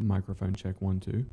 Microphone check 1 2.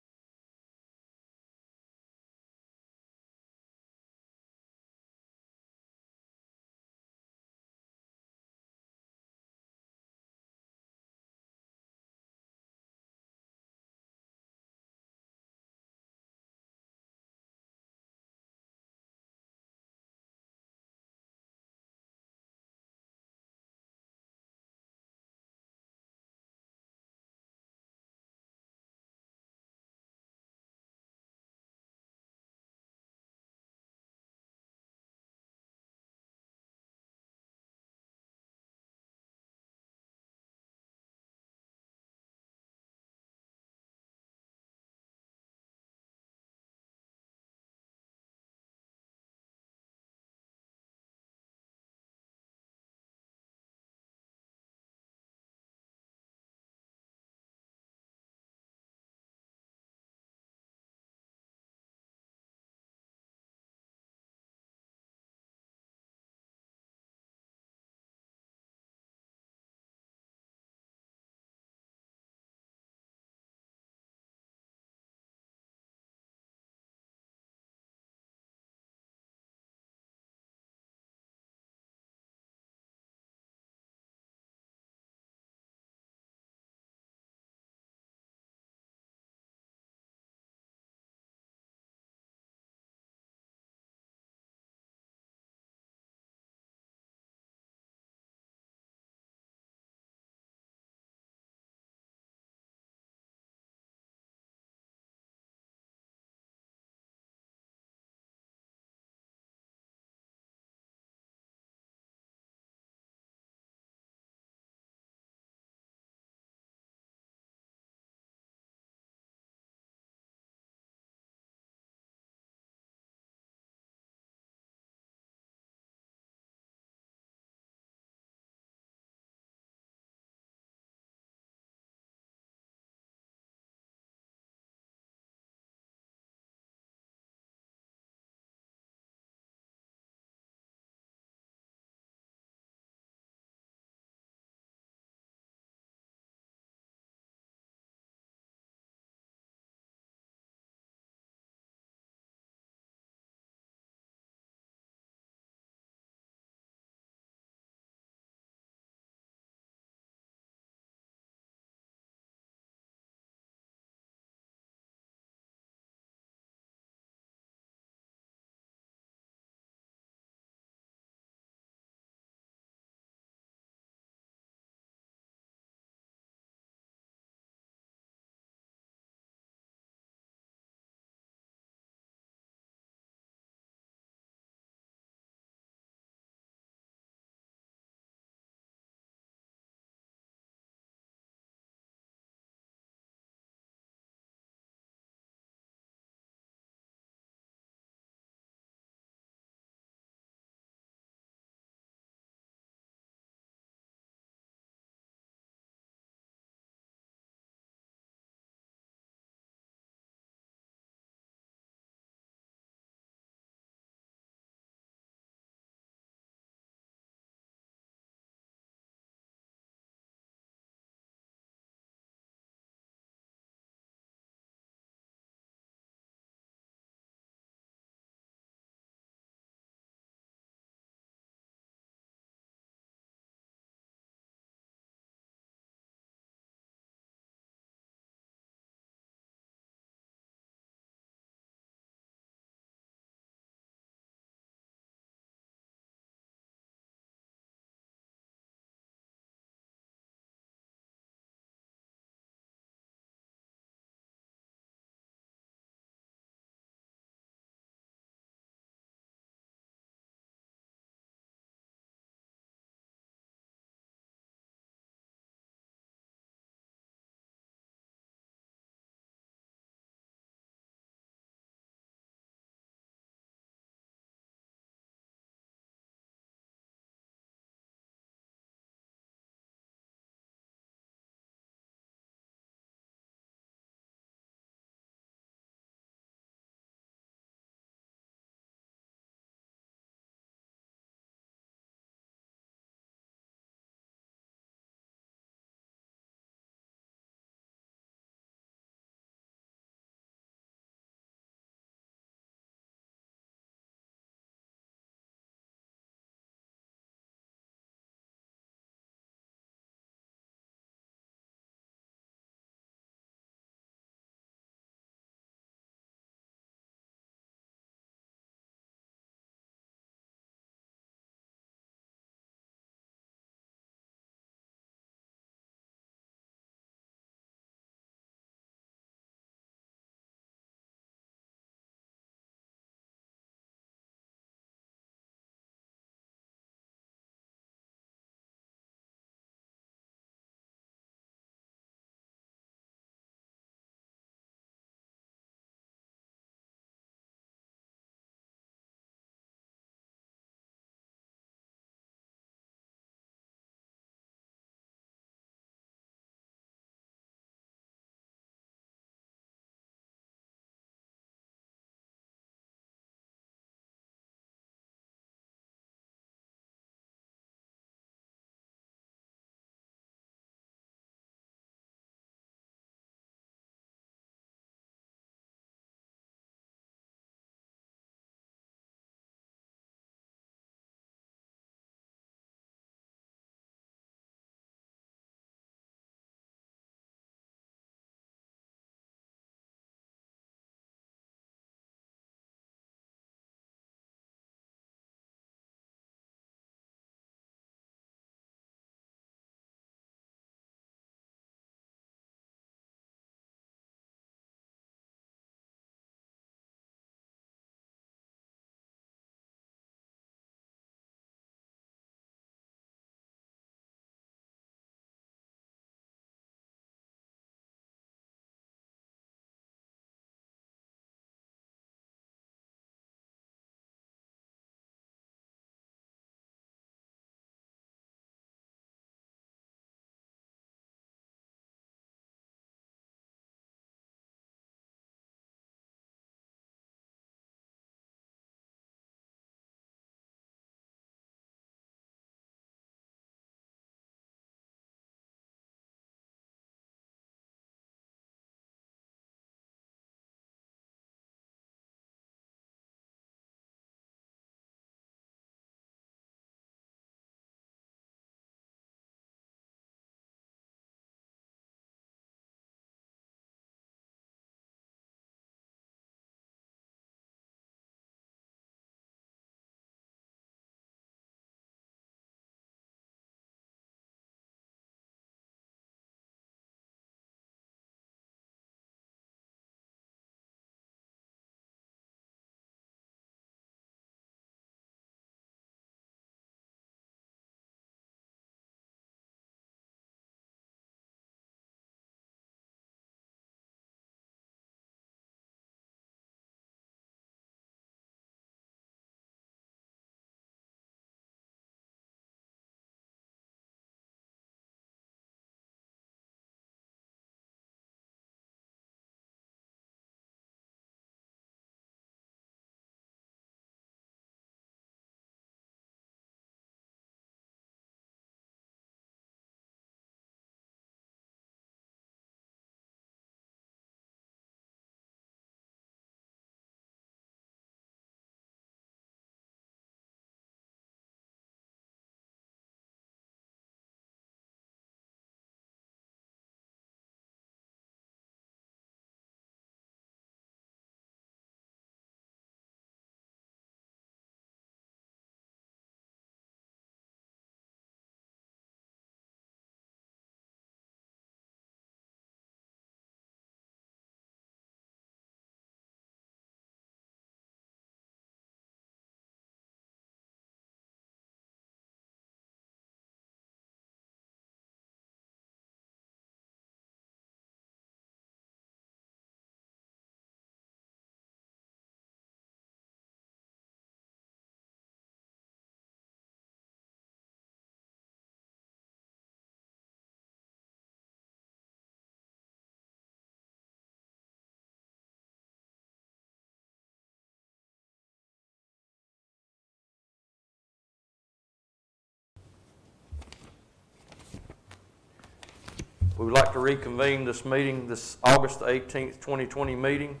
We would like to reconvene this meeting, this August 18th, 2020 meeting,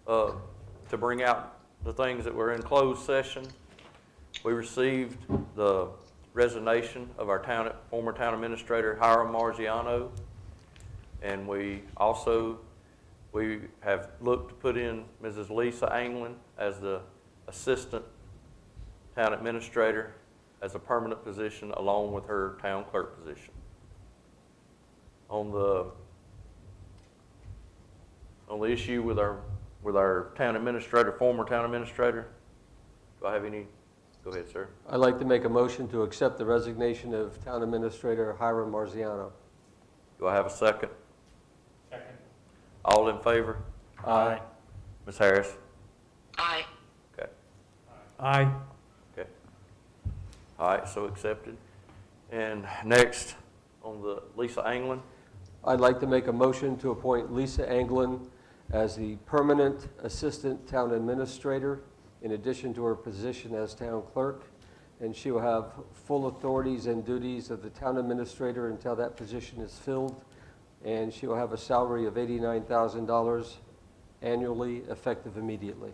to bring out the things that were in closed session. We received the resignation of our former town administrator, Hiram Marziano, and we have looked to put in Mrs. Lisa Anglin as the assistant town administrator as a permanent position along with her town clerk position. On the issue with our town administrator, former town administrator, do I have any? Go ahead, sir. I'd like to make a motion to accept the resignation of town administrator Hiram Marziano. Do I have a second? Second. All in favor? Aye. Ms. Harris? Aye. Okay. Aye. Okay. All right, so accepted. And next, on the Lisa Anglin. I'd like to make a motion to appoint Lisa Anglin as the permanent assistant town administrator in addition to her position as town clerk, and she will have full authorities and duties of the town administrator until that position is filled, and she will have a salary of $89,000 annually, effective immediately.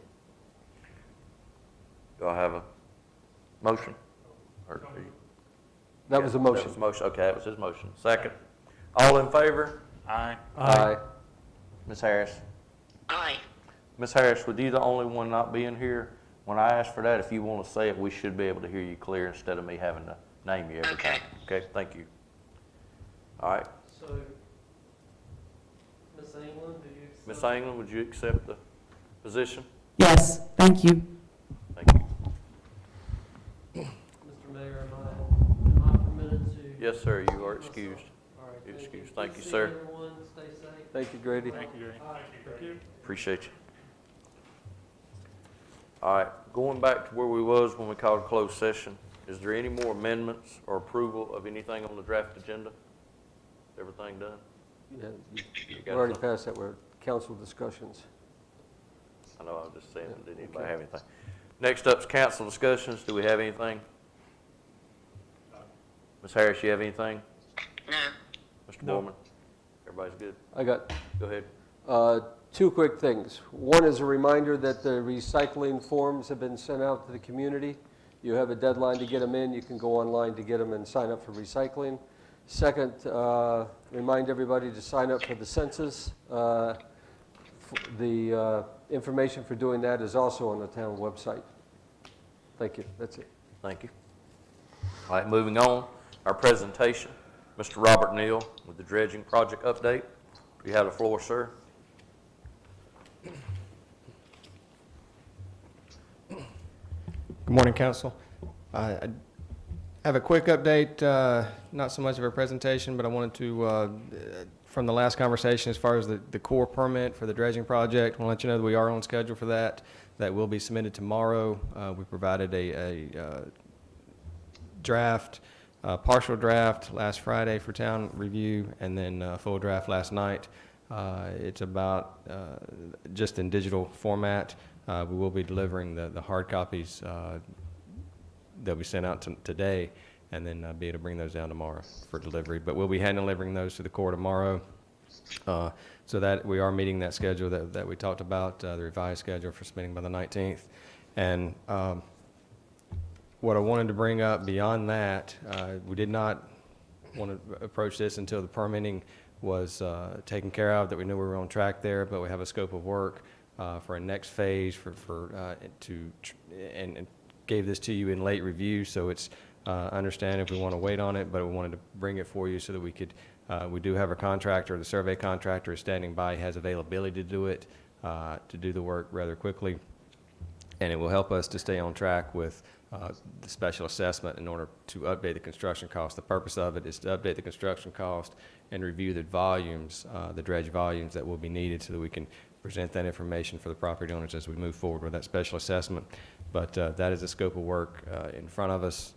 Do I have a motion? That was a motion. That was a motion. Okay, that was his motion. Second. All in favor? Aye. Aye. Ms. Harris? Aye. Ms. Harris, with you the only one not being here, when I ask for that, if you want to say it, we should be able to hear you clear instead of me having to name you every time. Okay, thank you. All right. So, Ms. Anglin, do you accept? Ms. Anglin, would you accept the position? Yes, thank you. Thank you. Mr. Mayor, am I permitted to? Yes, sir, you are excused. All right, You're thank you. excused. Thank Good you, to see sir. everyone. Stay safe. Thank you, Grady. Thank you, Grady. Thank you. Appreciate you. All right, going back to where we was when we called a closed session, is there any more amendments or approval of anything on the draft agenda? Everything done? Yeah, You we're got already something? past that. We're council discussions. I know, I was just saying, did anybody Okay. have anything? Next up's council discussions. Do we have anything? Ms. Harris, you have anything? No. Mr. No. Borman? Everybody's good? I got Go ahead. two quick things. One is a reminder that the recycling forms have been sent out to the community. You have a deadline to get them in. You can go online to get them and sign up for recycling. Second, remind everybody to sign up for the census. The information for doing that is also on the town website. Thank you. That's it. Thank you. All right, moving on. Our presentation, Mr. Robert Neal with the dredging project update. You have the floor, sir. Good morning, Council. I have a quick update, not so much of a presentation, but I wanted to, from the last conversation, as far as the core permit for the dredging project, I want to let you know that we are on schedule for that. That will be submitted tomorrow. We provided a draft, partial draft last Friday for town review, and then a full draft last night. It's about just in digital format. We will be delivering the hard copies that we sent out today, and then be able to bring those down tomorrow for delivery. But we'll be hand delivering those to the core tomorrow, so that we are meeting that schedule that we talked about, the revised schedule for submitting by the 19th. And what I wanted to bring up beyond that, we did not want to approach this until the permitting was taken care of, that we knew we were on track there, but we have a scope of work for a next phase and gave this to you in late review, so it's understand if we want to wait on it, but we wanted to bring it for you so that we could, we do have a contractor, the survey contractor is standing by, has availability to do it, to do the work rather quickly, and it will help us to stay on track with the special assessment in order to update the construction cost. The purpose of it is to update the construction cost and review the volumes, the dredge volumes that will be needed so that we can present that information for the property owners as we move forward with that special assessment. But that is the scope of work in front of us.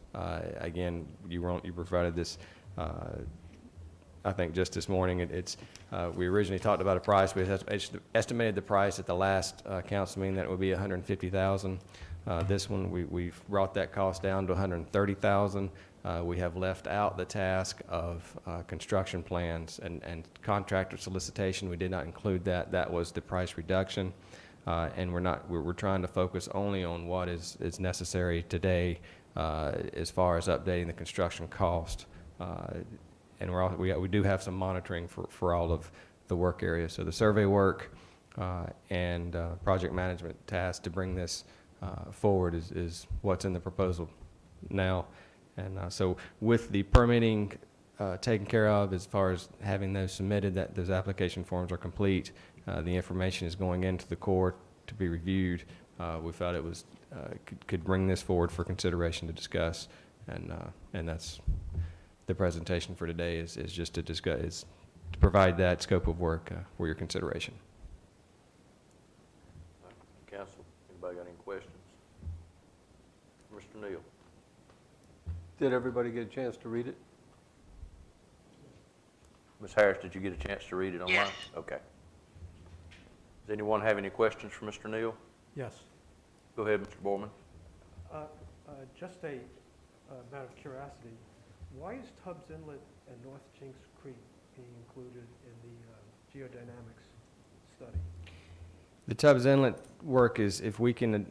Again, you provided this, I think just this morning. We originally talked about a price. We estimated the price at the last council meeting that it would be $150,000. This one, we've brought that cost down to $130,000. We have left out the task of construction plans and contractor solicitation. We did not include that. That was the price reduction. And we're trying to focus only on what is necessary today as far as updating the construction cost. And we do have some monitoring for all of the work areas. So the survey work and project management task to bring this forward is what's in the proposal now. And so with the permitting taken care of, as far as having those submitted, that those application forms are complete, the information is going into the Corps to be reviewed. We felt it was could bring this forward for consideration to discuss, and that's the presentation for today is just to discuss, is to provide that scope of work for your consideration. Council, anybody got any questions? Mr. Neal? Did everybody get a chance to read it? Ms. Harris, did you get a chance to read it online? Yes. Okay. Does anyone have any questions for Mr. Neal? Yes. Go ahead, Mr. Borman. Just a matter of curiosity, why is Tubbs Inlet and North Jinks Creek being included in the geodynamics study? The Tubbs Inlet work is if we can,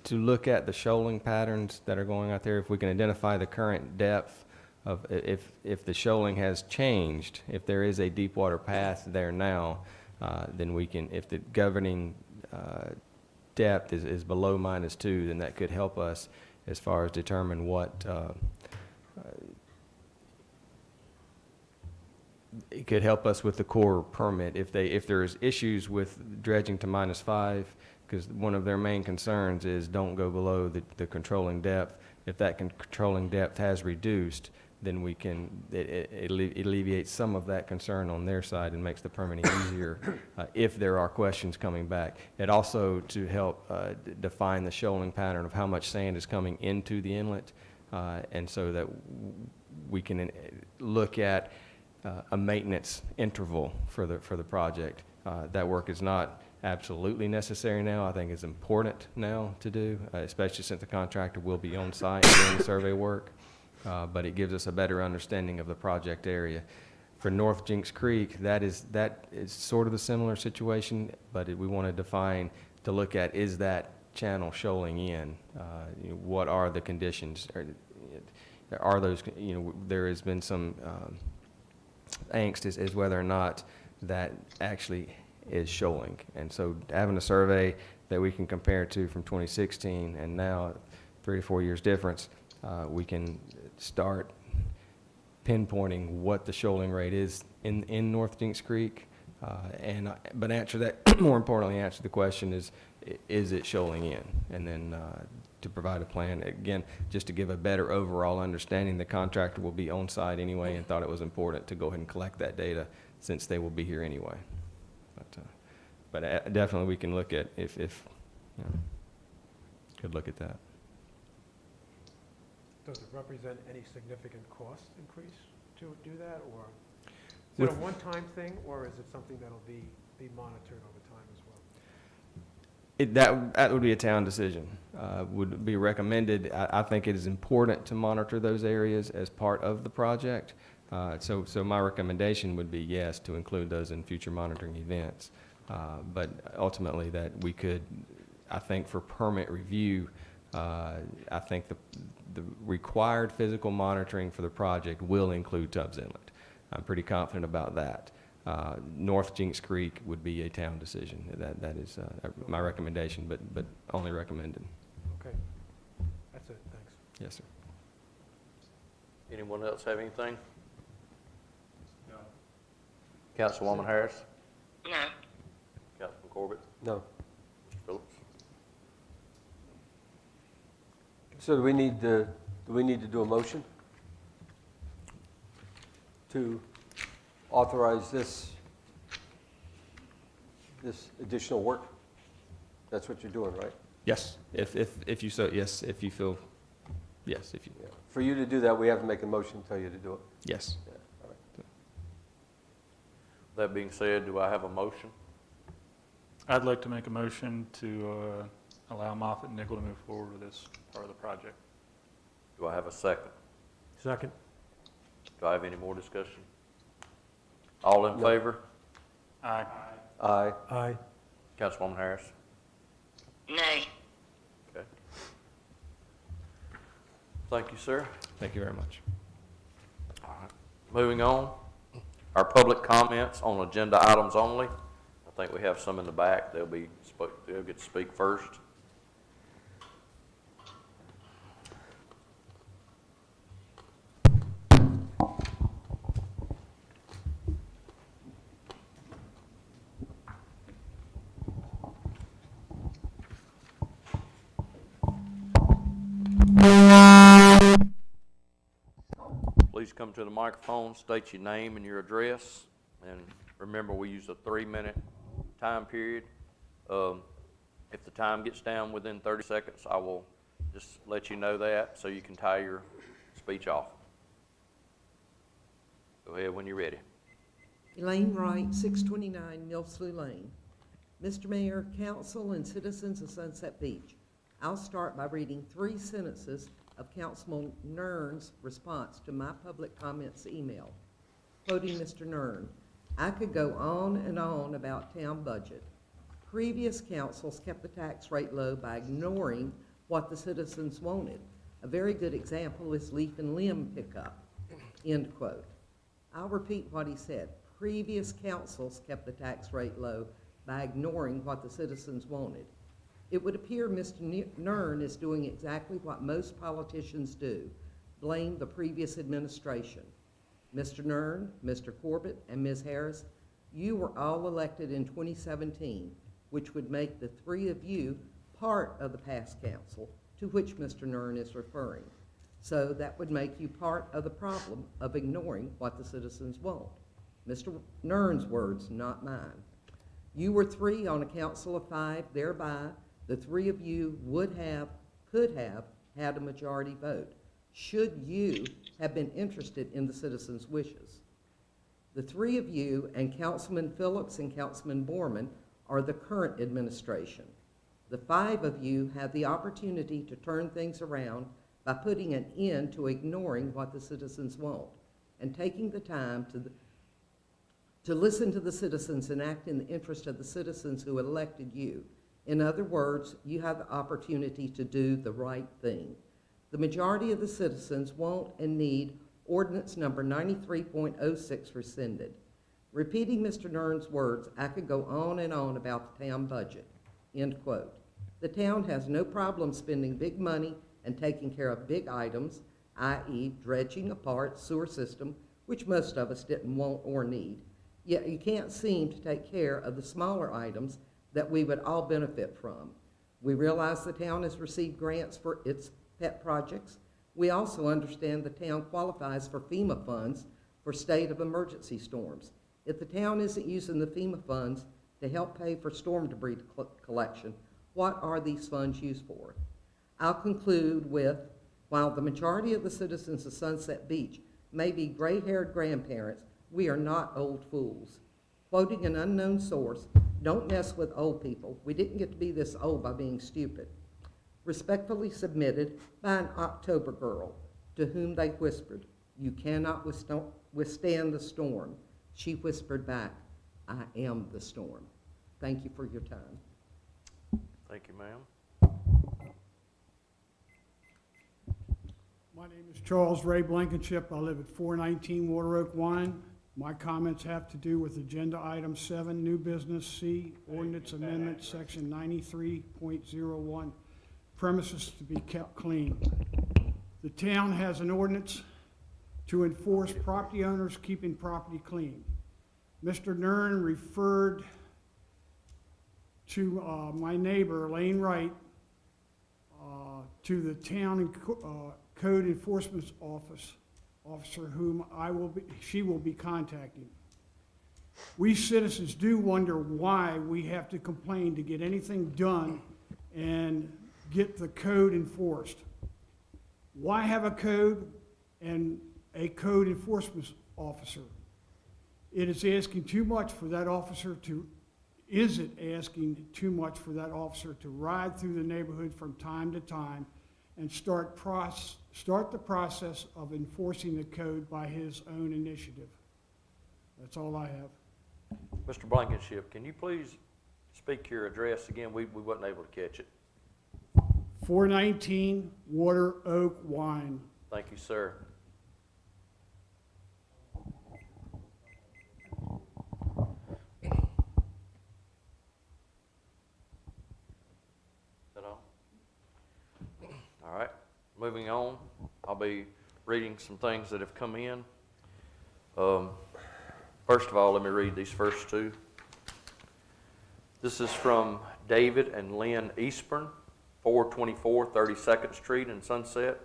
to look at the shoaling patterns that are going out there, if we can identify the current depth of, if the shoaling has changed, if there is a deep water path there now, then we can, if the governing depth is below -2, then that could help us as far as determine what, it could help us with the Corps permit if there's issues with dredging to -5, because one of their main concerns is don't go below the controlling depth. If that controlling depth has reduced, then we can, it alleviates some of that concern on their side and makes the permitting easier if there are questions coming back. It also to help define the shoaling pattern of how much sand is coming into the inlet, and so that we can look at a maintenance interval for the project. That work is not absolutely necessary now. I think it's important now to do, especially since the contractor will be on site doing the survey work. But it gives us a better understanding of the project area. For North Jinks Creek, that is sort of a similar situation, but we want to define, to look at, is that channel shoaling in? What are the conditions? Are those, there has been some angst as whether or not that actually is shoaling. And so having a survey that we can compare to from 2016 and now 3 to 4 years difference, we can start pinpointing what the shoaling rate is in North Jinks Creek, but answer that, more importantly, answer the question is it shoaling in? And then to provide a plan, again, just to give a better overall understanding. The contractor will be on site anyway and thought it was important to go ahead and collect that data since they will be here anyway. But definitely we can look at could look at that. Does it represent any significant cost increase to do that, or is it a one-time thing, or is it something that'll be monitored over time as well? That would be a town decision. Would be recommended. I think it is important to monitor those areas as part of the project. So my recommendation would be yes, to include those in future monitoring events. But ultimately that we could, I think for permit review, I think the required physical monitoring for the project will include Tubbs Inlet. I'm pretty confident about that. North Jinks Creek would be a town decision. That is my recommendation, but only recommended. Okay, that's it, thanks. Yes, sir. Anyone else have anything? No. Councilwoman Harris? No. Councilman Corbett? No. Mr. Phillips? So do we need to do a motion to authorize this additional work? That's what you're doing, right? Yes. If you so, yes. If you feel, yes. If you, Yeah. For you to do that, we have to make a motion to tell you to do it. yes. Yeah. All right. That being said, do I have a motion? I'd like to make a motion to allow Moffett and Nickel to move forward with this part of the project. Do I have a second? Second. Do I have any more discussion? All in No. favor? Aye. Aye. Aye. Councilwoman Harris? nay, Okay. Thank you, sir. Thank you very much. All right. Moving on, our public comments on agenda items only. I think we have some in the back. They'll get to speak first. Please come to the microphone, state your name and your address, and remember, we use a 3-minute time period. If the time gets down within 30 seconds, I will just let you know that so you can tie your speech off. Go ahead when you're ready. Elaine Wright, 629 Millsley Lane. Mr. Mayor, council, and citizens of Sunset Beach, I'll start by reading 3 sentences of Councilman Nern's response to my public comments email. Quoting Mr. Nern, I could go on and on about town budget. Previous councils kept the tax rate low by ignoring what the citizens wanted. A very good example is leaf and limb pickup, end quote. I'll repeat what he said. Previous councils kept the tax rate low by ignoring what the citizens wanted. It would appear Mr. Nern is doing exactly what most politicians do, blame the previous administration. Mr. Nern, Mr. Corbett, and Ms. Harris, you were all elected in 2017, which would make the 3 of you part of the past council to which Mr. Nern is referring. So that would make you part of the problem of ignoring what the citizens want. Mr. Nern's words, not mine. You were 3 on a council of 5, thereby the 3 of you could have had a majority vote, should you have been interested in the citizens' wishes. The 3 of you and Councilman Phillips and Councilman Borman are the current administration. The 5 of you had the opportunity to turn things around by putting an end to ignoring what the citizens want and taking the time to listen to the citizens and act in the interest of the citizens who elected you. In other words, you have the opportunity to do the right thing. The majority of the citizens want and need Ordinance number 93.06 rescinded. Repeating Mr. Nern's words, I could go on and on about the town budget, end quote. The town has no problem spending big money and taking care of big items, i.e. dredging a part sewer system, which most of us didn't want or need. Yet you can't seem to take care of the smaller items that we would all benefit from. We realize the town has received grants for its pet projects. We also understand the town qualifies for FEMA funds for state of emergency storms. If the town isn't using the FEMA funds to help pay for storm debris collection, what are these funds used for? I'll conclude with, while the majority of the citizens of Sunset Beach may be gray-haired grandparents, we are not old fools. Quoting an unknown source, don't mess with old people. We didn't get to be this old by being stupid. Respectfully submitted by an October girl, to whom they whispered, you cannot withstand the storm. She whispered back, I am the storm. Thank you for your time. Thank you, ma'am. My name is Charles Ray Blankenship. I live at 419 Water Oak Wine. My comments have to do with Agenda Item 7, New Business C, Ordinance Amendment, Section 93.01, premises to be kept clean. The town has an ordinance to enforce property owners keeping property clean. Mr. Nern referred to my neighbor, Elaine Wright, to the town code enforcement officer whom she will be contacting. We citizens do wonder why we have to complain to get anything done and get the code enforced. Why have a code and a code enforcement officer? It is asking too much for that officer to, asking too much for that officer to ride through the neighborhood from time to time and start the process of enforcing the code by his own initiative. That's all I have. Mr. Blankenship, can you please speak your address again? We wasn't able to catch it. 419 Water Oak Wine. Thank you, sir. Is that all? All right, moving on. I'll be reading some things that have come in. First of all, let me read these first two. This is from David and Lynn Eastburn, 424 32nd Street in Sunset.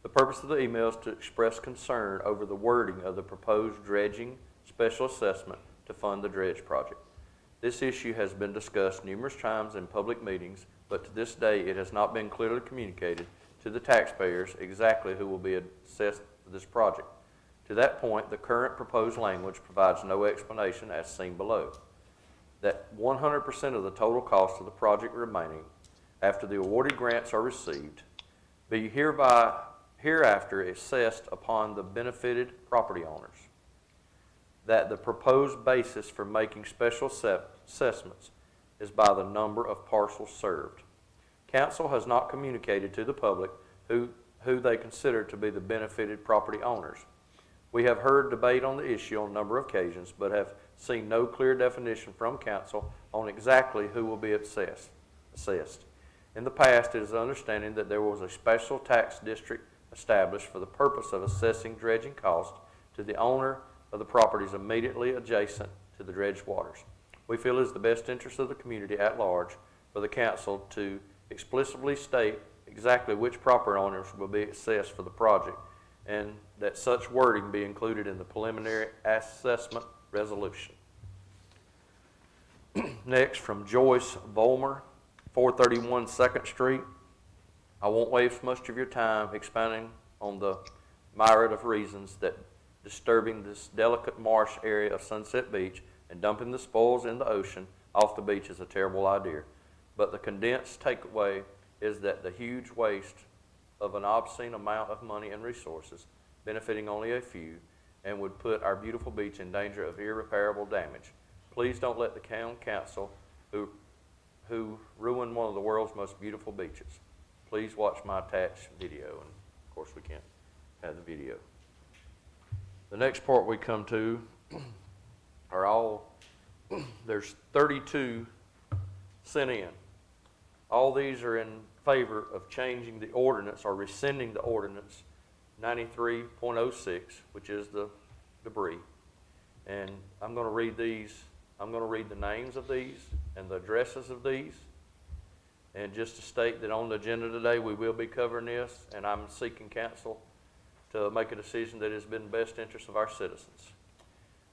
The purpose of the email is to express concern over the wording of the proposed dredging special assessment to fund the dredge project. This issue has been discussed numerous times in public meetings, but to this day it has not been clearly communicated to the taxpayers exactly who will be assessed for this project. To that point, the current proposed language provides no explanation as seen below. That 100% of the total cost of the project remaining after the awarded grants are received be hereafter assessed upon the benefited property owners. That the proposed basis for making special assessments is by the number of parcels served. Council has not communicated to the public who they consider to be the benefited property owners. We have heard debate on the issue on a number of occasions, but have seen no clear definition from council on exactly who will be assessed. In the past, it is the understanding that there was a special tax district established for the purpose of assessing dredging costs to the owner of the properties immediately adjacent to the dredged waters. We feel it is the best interest of the community at large for the council to explicitly state exactly which property owners will be assessed for the project, and that such wording be included in the preliminary assessment resolution. Next, from Joyce Volmer, 431 2nd Street. I won't waste much of your time expounding on the myriad of reasons that disturbing this delicate marsh area of Sunset Beach and dumping the spoils in the ocean off the beach is a terrible idea. But the condensed takeaway is that the huge waste of an obscene amount of money and resources, benefiting only a few, and would put our beautiful beach in danger of irreparable damage. Please don't let the town council who ruined one of the world's most beautiful beaches. Please watch my attached video, and of course we can't have the video. The next part we come to are all, there's 32 sent in. All these are in favor of changing the ordinance or rescinding the ordinance 93.06, which is the debris. And I'm going to read these. I'm going to read the names of these and the addresses of these. And just to state that on the agenda today, we will be covering this, and I'm seeking council to make a decision that has been in the best interest of our citizens.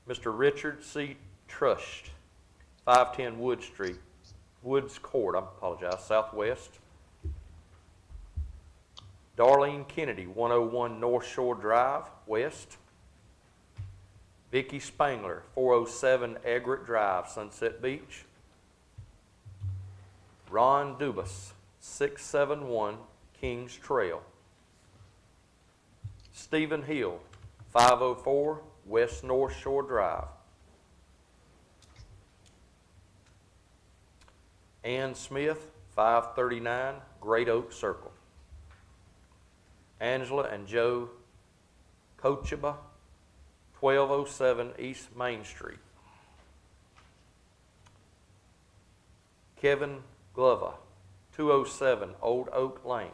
Mr. Richard C. Trust, 510 Woods Court, Southwest. Darlene Kennedy, 101 North Shore Drive, West. Vicky Spangler, 407 Egret Drive, Sunset Beach. Ron Dubas, 671 Kings Trail. Stephen Hill, 504 West North Shore Drive. Ann Smith, 539 Great Oak Circle. Angela and Joe Kochaba, 1207 East Main Street. Kevin Glover, 207 Old Oak Lane.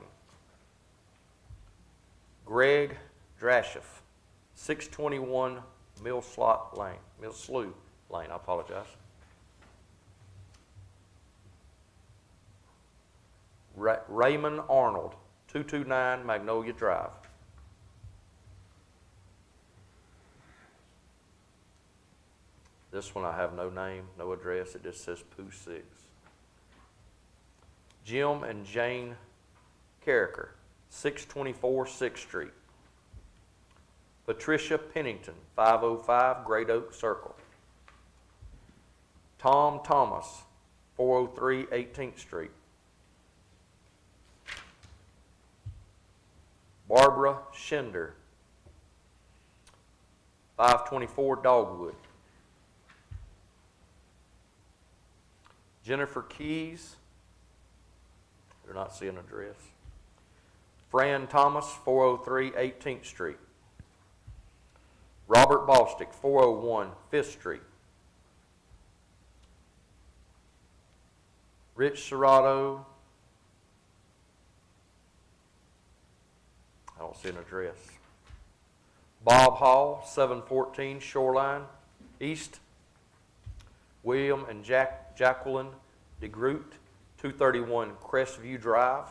Greg Drasheff, 621 Millslough Lane, I apologize. Raymond Arnold, 229 Magnolia Drive. This one I have no name, no address, it just says Pooh 6. Jim and Jane Carricker, 624 6th Street. Patricia Pennington, 505 Great Oak Circle. Tom Thomas, 403 18th Street. Barbara Schender, 524 Dogwood. Jennifer Keys, do not see an address. Fran Thomas, 403 18th Street. Robert Bostick, 401 5th Street. Rich Serrato, I don't see an address. Bob Hall, 714 Shoreline East. William and Jacqueline DeGroot, 231 Crestview Drive.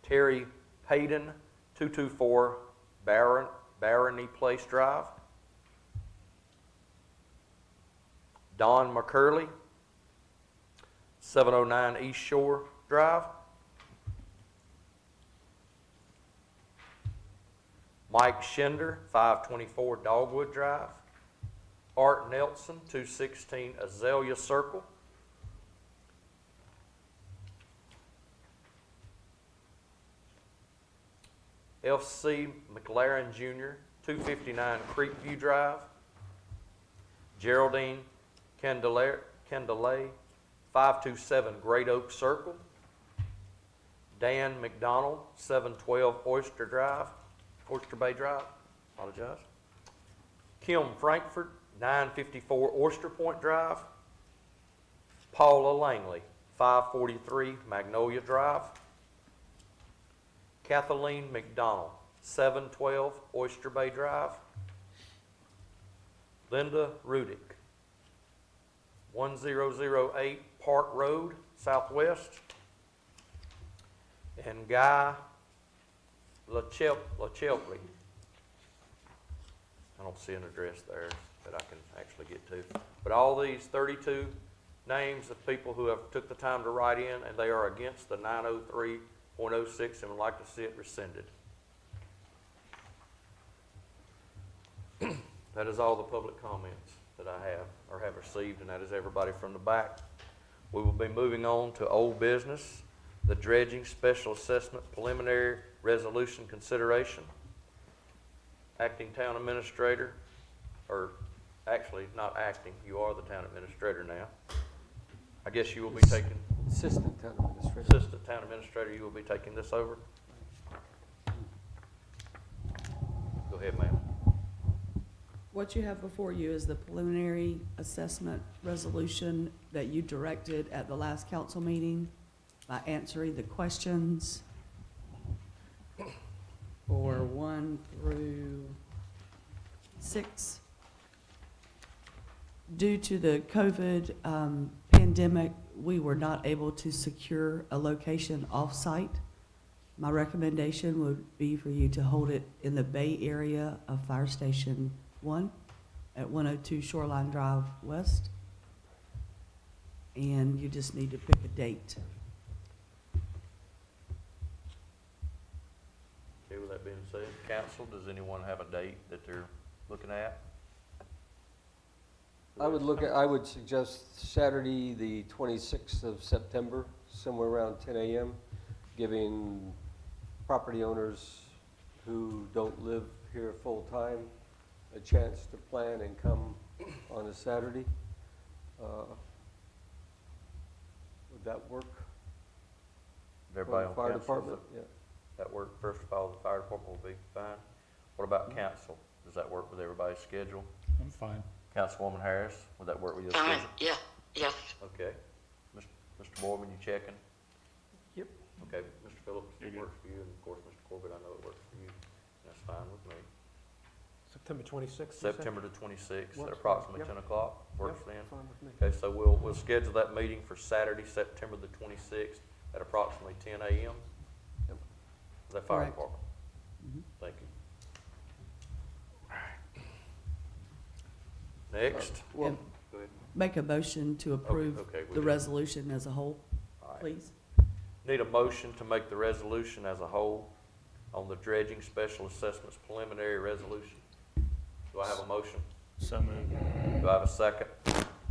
Terry Payton, 224 Barony Place Drive. Don McCurley, 709 East Shore Drive. Mike Schender, 524 Dogwood Drive. Art Nelson, 216 Azalea Circle. F.C. McLaren Jr., 259 Creekview Drive. Geraldine Candelay, 527 Great Oak Circle. Dan McDonald, 712 Oyster Bay Drive, apologize. Kim Frankfurt, 954 Oyster Point Drive. Paula Langley, 543 Magnolia Drive. Kathleen McDonald, 712 Oyster Bay Drive. Linda Rudick, 1008 Park Road, Southwest. And Guy LaChelpley. I don't see an address there that I can actually get to. But all these 32 names of people who have took the time to write in, and they are against the 903.06 and would like to see it rescinded. That is all the public comments that I have or have received, and that is everybody from the back. We will be moving on to old business, the dredging special assessment preliminary resolution consideration. Acting town administrator, or actually not acting, you are the town administrator now. I guess you will be taking, Assistant Town Administrator. assistant town administrator, you will be taking this over. Go ahead, ma'am. What you have before you is the preliminary assessment resolution that you directed at the last council meeting by answering the questions for 1 through 6. Due to the COVID pandemic, we were not able to secure a location off-site. My recommendation would be for you to hold it in the Bay area of Fire Station 1 at 102 Shoreline Drive West. And you just need to pick a date. Okay, with that being said, council, does anyone have a date that they're looking at? I would suggest Saturday, the 26th of September, somewhere around 10 a.m., giving property owners who don't live here full-time a chance to plan and come on a Saturday. Would that work? Everybody on Fire council, department? Yeah. that work? First of all, the fire department will be fine. What about council? Does that work with everybody's schedule? I'm fine. Councilwoman Harris, would that work with your Fine, schedule? yeah. Okay. Mr. Boardman, you checking? Yep. Okay, Mr. Phillips, You're it good. works for you, and of course, Mr. Corbett, I know it works for you. That's fine with me. September 26th? you said? September the 26th at Works, approximately yep. 10 o'clock, works Yep, then? fine with me. Okay, so we'll schedule that meeting for Saturday, September the 26th at approximately 10 a.m. Yep. Is that fire Correct. department? Mhm. Thank you. Next. Well, Go ahead. Make a motion to approve okay, we the do. resolution as a whole, All right. please. Need a motion to make the resolution as a whole on the dredging special assessments preliminary resolution. Do I have a motion? So moved. Do I have a second?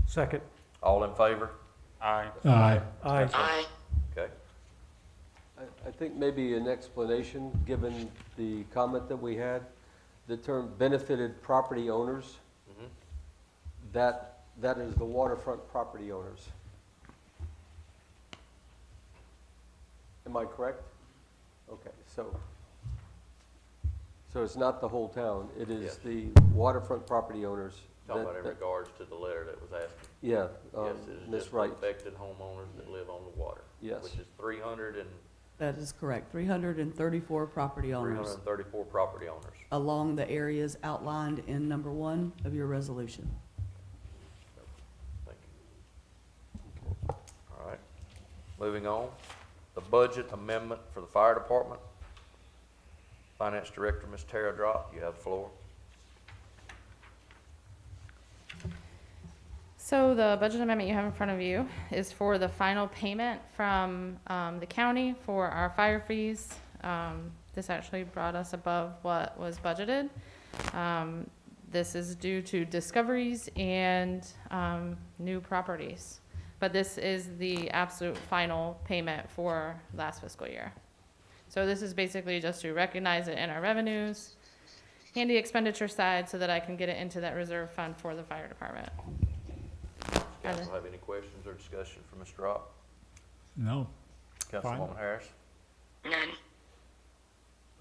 Second. All in favor? Aye. Aye. Aye. Okay. I think maybe an explanation, given the comment that we had, the term benefited property owners, Mhm. that is the waterfront property owners. Am I correct? Okay, so it's not the whole town, it is Yes. the waterfront property owners. Talking that- about in that- regards to the letter that was asked. Yeah, Yes, it is Ms. just Wright, affected homeowners that live on the water. yes. Which is 334 That is correct, 334 property owners property owners. along the areas outlined in number 1 of your resolution. Thank you. All right, moving on. The budget amendment for the fire department. Finance Director, Ms. Tara Drop, you have the floor. So the budget amendment you have in front of you is for the final payment from the county for our fire fees. This actually brought us above what was budgeted. This is due to discoveries and new properties. But this is the absolute final payment for last fiscal year. So this is basically just to recognize it in our revenues and the expenditure side so that I can get it into that reserve fund for the fire department. Council have any questions or discussion for Ms. Drop? No. Councilwoman Harris? None. I'm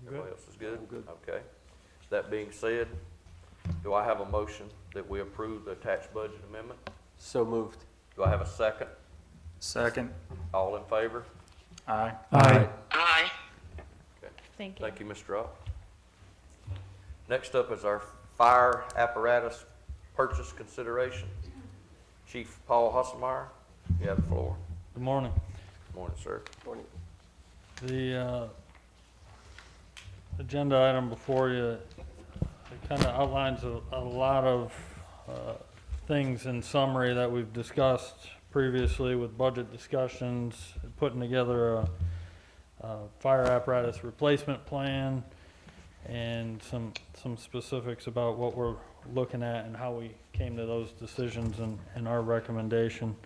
good. Everybody else is good? I'm good. Okay. That being said, do I have a motion that we approve the attached budget amendment? So moved. Do I have a second? Second. All in favor? Aye. Aye. Aye. Thank you. Thank you, Ms. Drop. Next up is our fire apparatus purchase consideration. Chief Paul Husselmeyer, you have the floor. Good morning. Good morning, sir. Morning. The agenda item before you kind of outlines a lot of things in summary that we've discussed previously with budget discussions, putting together a fire apparatus replacement plan, and some specifics about what we're looking at and how we came to those decisions and our recommendation.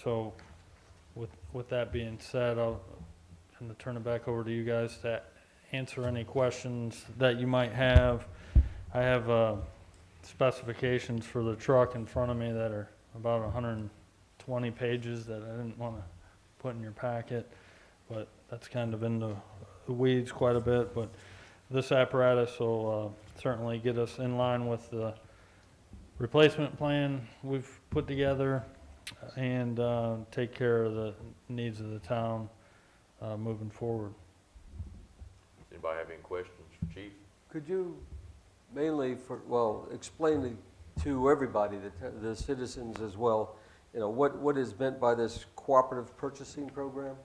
So with that being said, I'll kind of turn it back over to you guys to answer any questions that you might have. I have specifications for the truck in front of me that are about 120 pages that I didn't want to put in your packet, but that's kind of in the weeds quite a bit. But this apparatus will certainly get us in line with the replacement plan we've put together and take care of the needs of the town moving forward. Does anybody have any questions for Chief? Could you mainly explain to everybody, the citizens as well, what is meant by this cooperative purchasing program?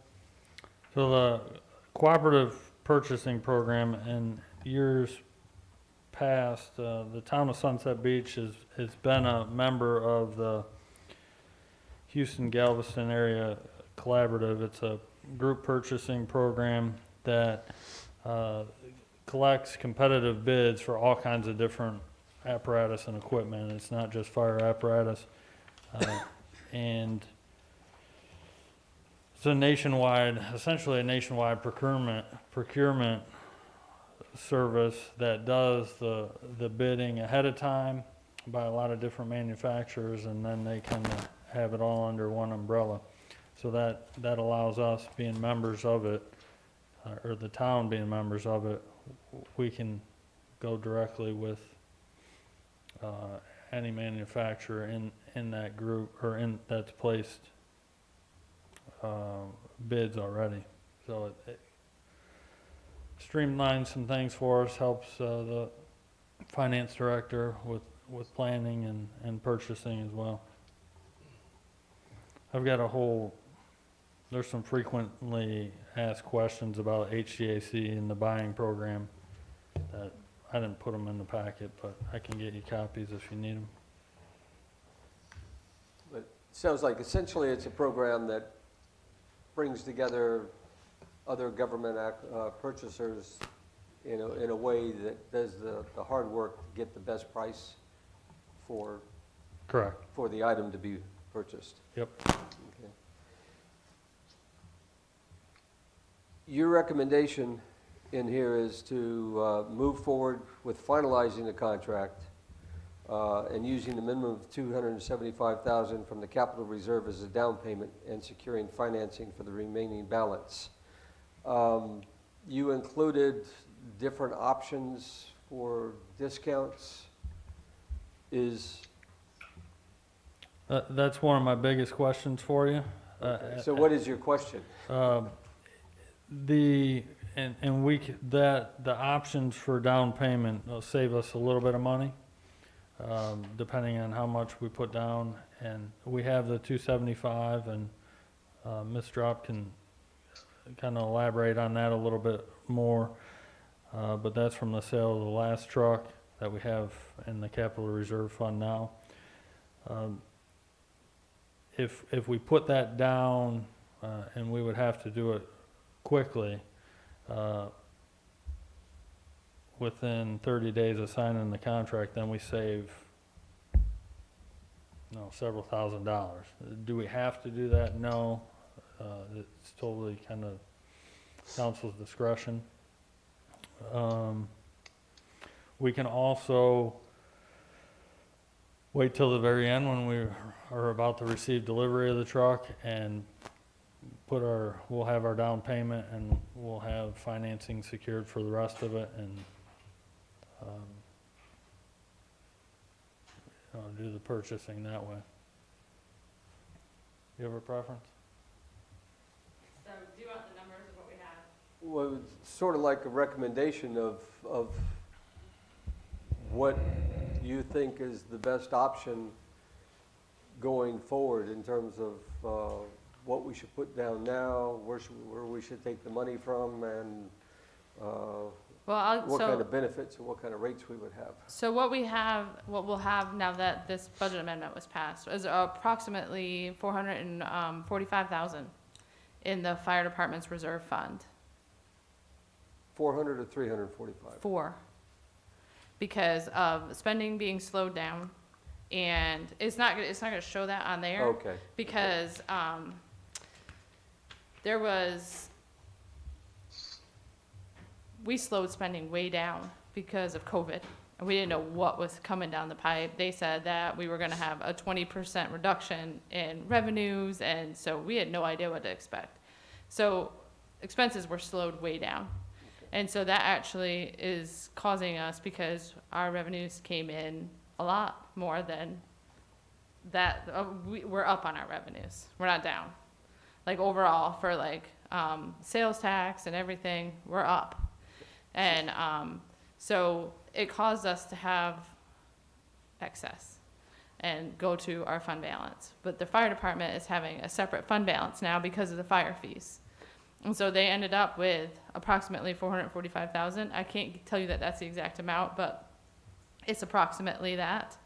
So the cooperative purchasing program in years past, the town of Sunset Beach has been a member of the Houston Galveston Area Collaborative. It's a group purchasing program that collects competitive bids for all kinds of different apparatus and equipment. It's not just fire apparatus. And it's essentially a nationwide procurement service that does the bidding ahead of time by a lot of different manufacturers, and then they kind of have it all under one umbrella. So that allows us, being members of it, or the town being members of it, we can go directly with any manufacturer in that group, or that's placed bids already. So it streamlines some things for us, helps the finance director with planning and purchasing as well. I've got there's some frequently asked questions about HVAC in the buying program that I didn't put them in the packet, but I can get you copies if you need them. But it sounds like essentially it's a program that brings together other government purchasers in a way that does the hard work to get the best price for Correct. the item to be purchased. Yep. Okay. Your recommendation in here is to move forward with finalizing the contract and using the minimum of $275,000 from the capital reserve as a down payment and securing financing for the remaining balance. You included different options for discounts. That's one of my biggest questions for you. So what is your question? The options for down payment will save us a little bit of money, depending on how much we put down. And we have the 275, and Ms. Drop can kind of elaborate on that a little bit more. But that's from the sale of the last truck that we have in the capital reserve fund now. If we put that down, and we would have to do it quickly, within 30 days of signing the contract, then we save, several $1,000s. Do we have to do that? No. It's totally kind of council's discretion. We can also wait till the very end when we are about to receive delivery of the truck and we'll have our down payment and we'll have financing secured for the rest of it, and do the purchasing that way. You have a preference? So do you want the numbers of what we have? Well, it's sort of like a recommendation of what you think is the best option going forward in terms of what we should put down now, where we should take the money from, and what kind of benefits and what kind of rates we would have. So what we'll have now that this budget amendment was passed is approximately $445,000 in the fire department's reserve fund. 400 or 345? 4, because of spending being slowed down, and it's not going to show that on there. Okay. Because we slowed spending way down because of COVID, and we didn't know what was coming down the pipe. They said that we were going to have a 20% reduction in revenues, and so we had no idea what to expect. So expenses were slowed way down. And so that actually is causing us, because our revenues came in a lot more than that. We're up on our revenues. We're not down. Like overall for sales tax and everything, we're up. And so it caused us to have excess and go to our fund balance. But the fire department is having a separate fund balance now because of the fire fees. And so they ended up with approximately $445,000. I can't tell you that that's the exact amount, but it's approximately that.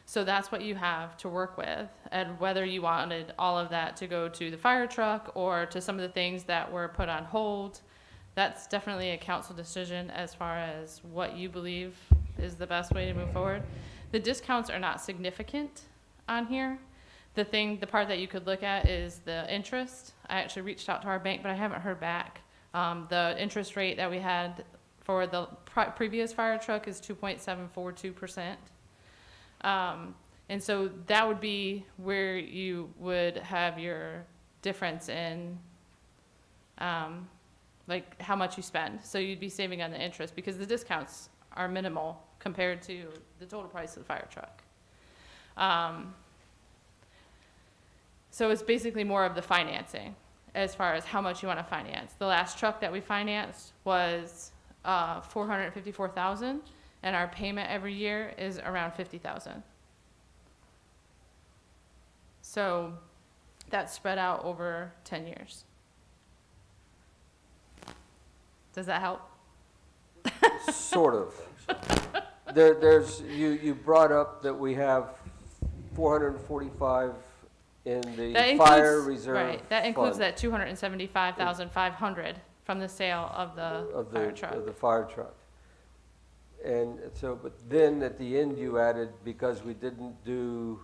So that's what you have to work with. And whether you wanted all of that to go to the fire truck or to some of the things that were put on hold, that's definitely a council decision as far as what you believe is the best way to move forward. The discounts are not significant on here. The part that you could look at is the interest. I actually reached out to our bank, but I haven't heard back. The interest rate that we had for the previous fire truck is 2.742%. And so that would be where you would have your difference in how much you spend. So you'd be saving on the interest because the discounts are minimal compared to the total price of the fire truck. So it's basically more of the financing as far as how much you want to finance. The last truck that we financed was $454,000, and our payment every year is around $50,000. So that's spread out over 10 years. Does that help? Sort of. You brought up that we have 445 in the fire reserve. Right, that includes fund that 275,500 from the sale of the fire truck. Of the fire truck. And so, but then at the end you added, because we didn't do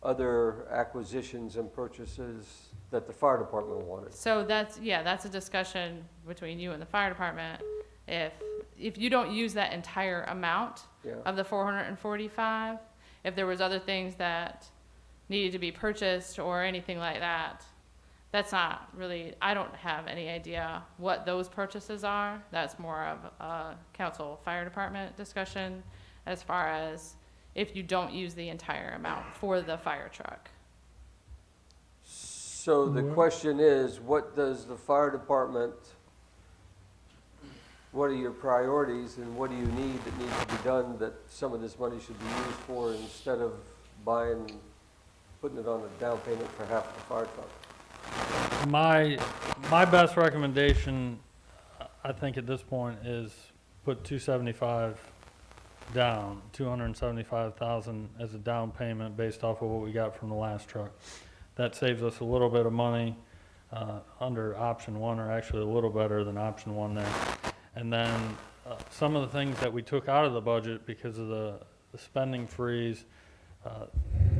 other acquisitions and purchases, that the fire department wanted. So that's, yeah, that's a discussion between you and the fire department. If you don't use that entire amount Yeah. of the 445, if there was other things that needed to be purchased or anything like that, that's not really, I don't have any idea what those purchases are. That's more of a council fire department discussion as far as if you don't use the entire amount for the fire truck. So the question is, what does the fire department, what are your priorities and what do you need that needs to be done that some of this money should be used for instead of putting it on a down payment for half the fire truck? My best recommendation, I think at this point, is put 275 down, 275,000 as a down payment based off of what we got from the last truck. That saves us a little bit of money under option one, or actually a little better than option one there. And then some of the things that we took out of the budget because of the spending freeze,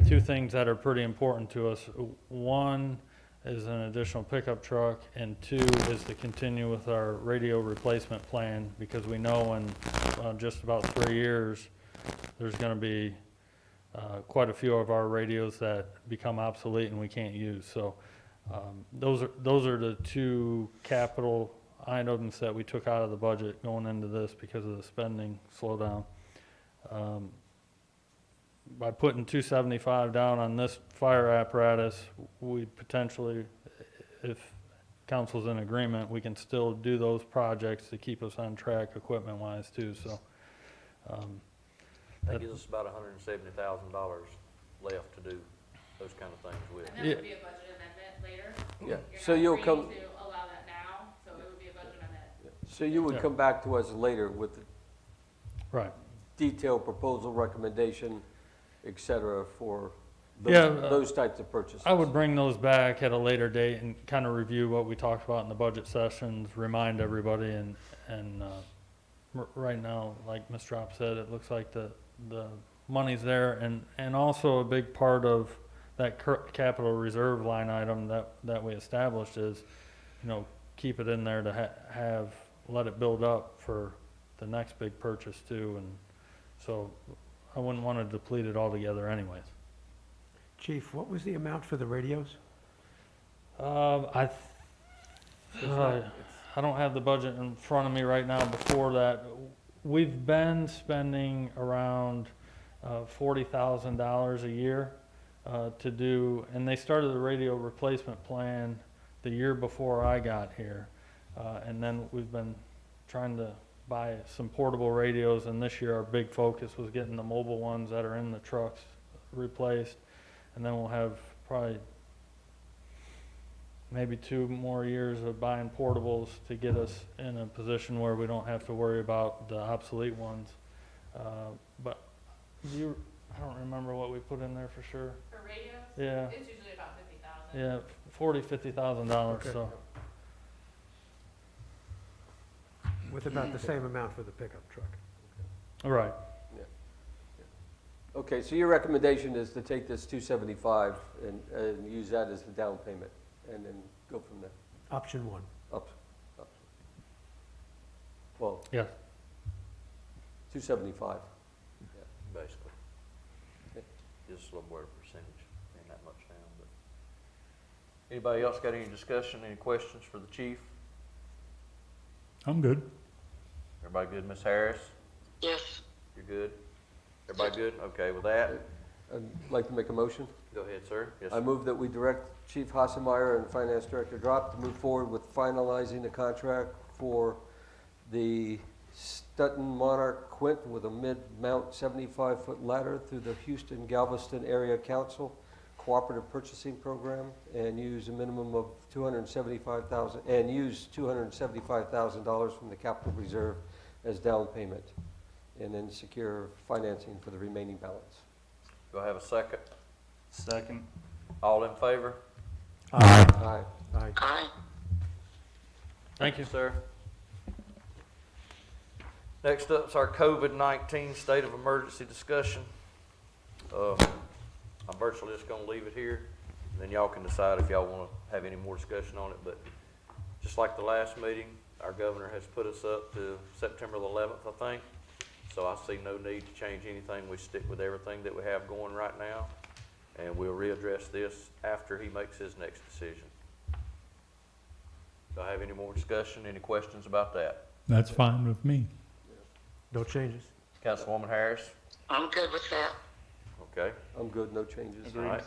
two things that are pretty important to us. One is an additional pickup truck, and two is to continue with our radio replacement plan, because we know in just about 3 years, there's gonna be quite a few of our radios that become obsolete and we can't use. So those are the two capital items that we took out of the budget going into this because of the spending slowdown. By putting 275 down on this fire apparatus, we potentially, if council's in agreement, we can still do those projects to keep us on track equipment-wise too, so. That gives us about $170,000 left to do those kind of things with. And that would be a budget amendment later. Yeah, You're so not you'll free come, to allow that now, so it would be a budget amendment. so you would Yeah. come back to us later with the Right. detailed proposal, recommendation, et cetera, for Yeah, those types of purchases. I would bring those back at a later date and kind of review what we talked about in the budget sessions, remind everybody, and right now, like Ms. Drop said, it looks like the money's there, and also a big part of that capital reserve line item that we established is, keep it in there to let it build up for the next big purchase too, and so I wouldn't want to deplete it altogether anyways. Chief, what was the amount for the radios? I don't have the budget in front of me right now. Before that, we've been spending around $40,000 a year to do, and they started the radio replacement plan the year before I got here. And then we've been trying to buy some portable radios, and this year our big focus was getting the mobile ones that are in the trucks replaced. And then we'll have probably maybe 2 more years of buying portables to get us in a position where we don't have to worry about the obsolete ones. But I don't remember what we put in there for sure. For radios? Yeah, It's usually about 50,000. yeah, $50,000, Okay. so. With about the same amount for the pickup truck. Right. Okay, so your recommendation is to take this 275 and use that as the down payment, and then go from there, Option one. up. Well, Yes. 275. Basically. Okay. Just a little more percentage, ain't that much down, but. Anybody else got any discussion, any questions for the chief? I'm good. Everybody good, Ms. Harris? Yes. You're good? Everybody good? Okay, with that, I'd like to make a motion. go ahead, sir. Yes, I move that we direct Chief Hassemeyer and Finance Director Drop to move forward with finalizing the contract for the Stutton Monarch Quint with a mid-mount 75-foot ladder through the Houston-Galveston Area Council Cooperative Purchasing Program, and use a minimum of $275,000, and use $275,000 from the capital reserve as down payment, and then secure financing for the remaining balance. do I have a second? Second. All in favor? Aye. Aye. Aye. Thank you. Sir. Next up is our COVID-19 state of emergency discussion. I'm virtually just gonna leave it here. then y'all can decide if y'all want to have any more discussion on it. But just like the last meeting, our governor has put us up to September the 11th, I think. So I see no need to change anything. We stick with everything that we have going right now, and we'll readdress this after he makes his next decision. Do I have any more discussion, any questions about that? That's fine with me. No changes. Councilwoman Harris? I'm good with that. Okay, I'm good, no changes. all right.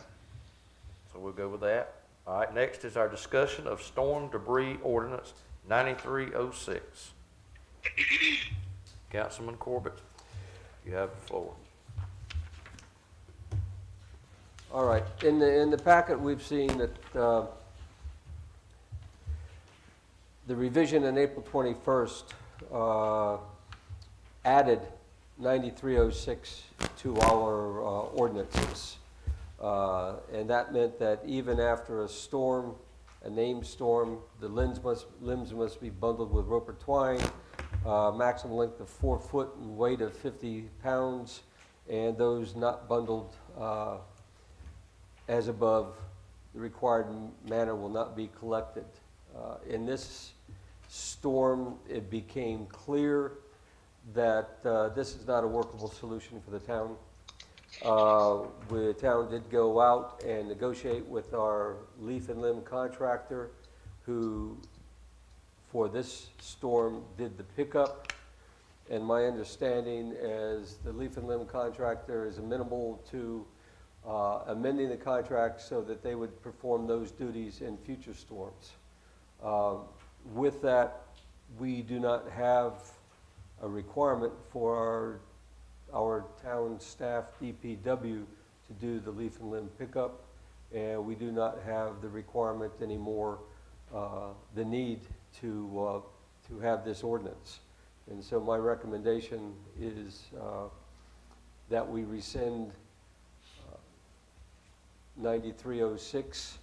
So we'll go with that. All right, next is our discussion of storm debris ordinance 9306. Councilman Corbett, you have the floor. All right, in the packet, we've seen that the revision on April 21st added 9306 to our ordinances. And that meant that even after a storm, a named storm, the limbs must be bundled with rope or twine, maximum length of 4 foot and weight of 50 pounds, and those not bundled as above the required manner will not be collected. In this storm, it became clear that this is not a workable solution for the town. The town did go out and negotiate with our leaf and limb contractor, who, for this storm, did the pickup. And my understanding is the leaf and limb contractor is amenable to amending the contract so that they would perform those duties in future storms. With that, we do not have a requirement for our town staff, DPW, to do the leaf and limb pickup, and we do not have the requirement anymore, the need to have this ordinance. And so my recommendation is that we rescind 9306,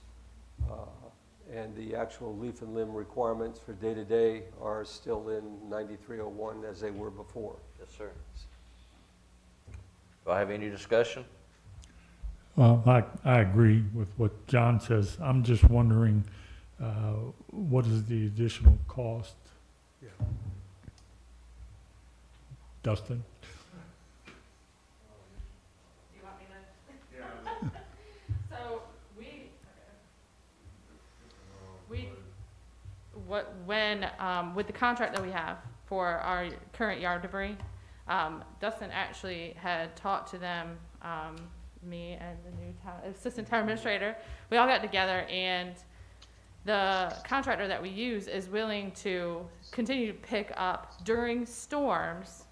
and the actual leaf and limb requirements for day-to-day are still in 9301 as they were before. Yes, sir. Do I have any discussion? Well, I agree with what John says. I'm just wondering, what is the additional cost? Yeah. Dustin? Do you want me to? Yeah. So with the contract that we have for our current yard debris, Dustin actually had talked to them, me and the new assistant town administrator. We all got together, and the contractor that we use is willing to continue to pick up during storms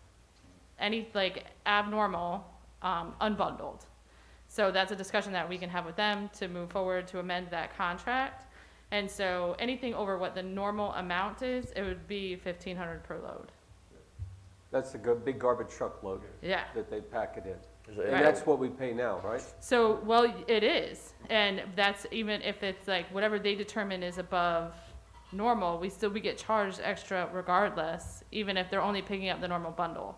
any like abnormal unbundled. So that's a discussion that we can have with them to move forward to amend that contract. And so anything over what the normal amount is, it would be $1,500 per load. That's the big garbage truck load Yeah. that they pack it in. Is it- And that's what we pay now, right? So, well, it is, and that's even if it's like whatever they determine is above normal, we get charged extra regardless, even if they're only picking up the normal bundle.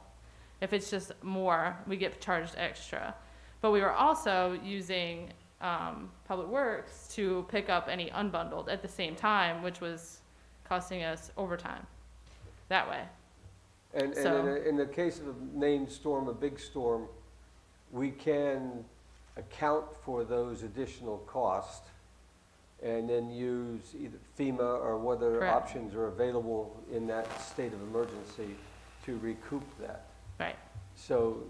If it's just more, we get charged extra. But we were also using Public Works to pick up any unbundled at the same time, which was costing us overtime that way. And So- in the case of a named storm, a big storm, we can account for those additional costs and then use either FEMA or what other Correct. options are available in that state of emergency to recoup that. Right. So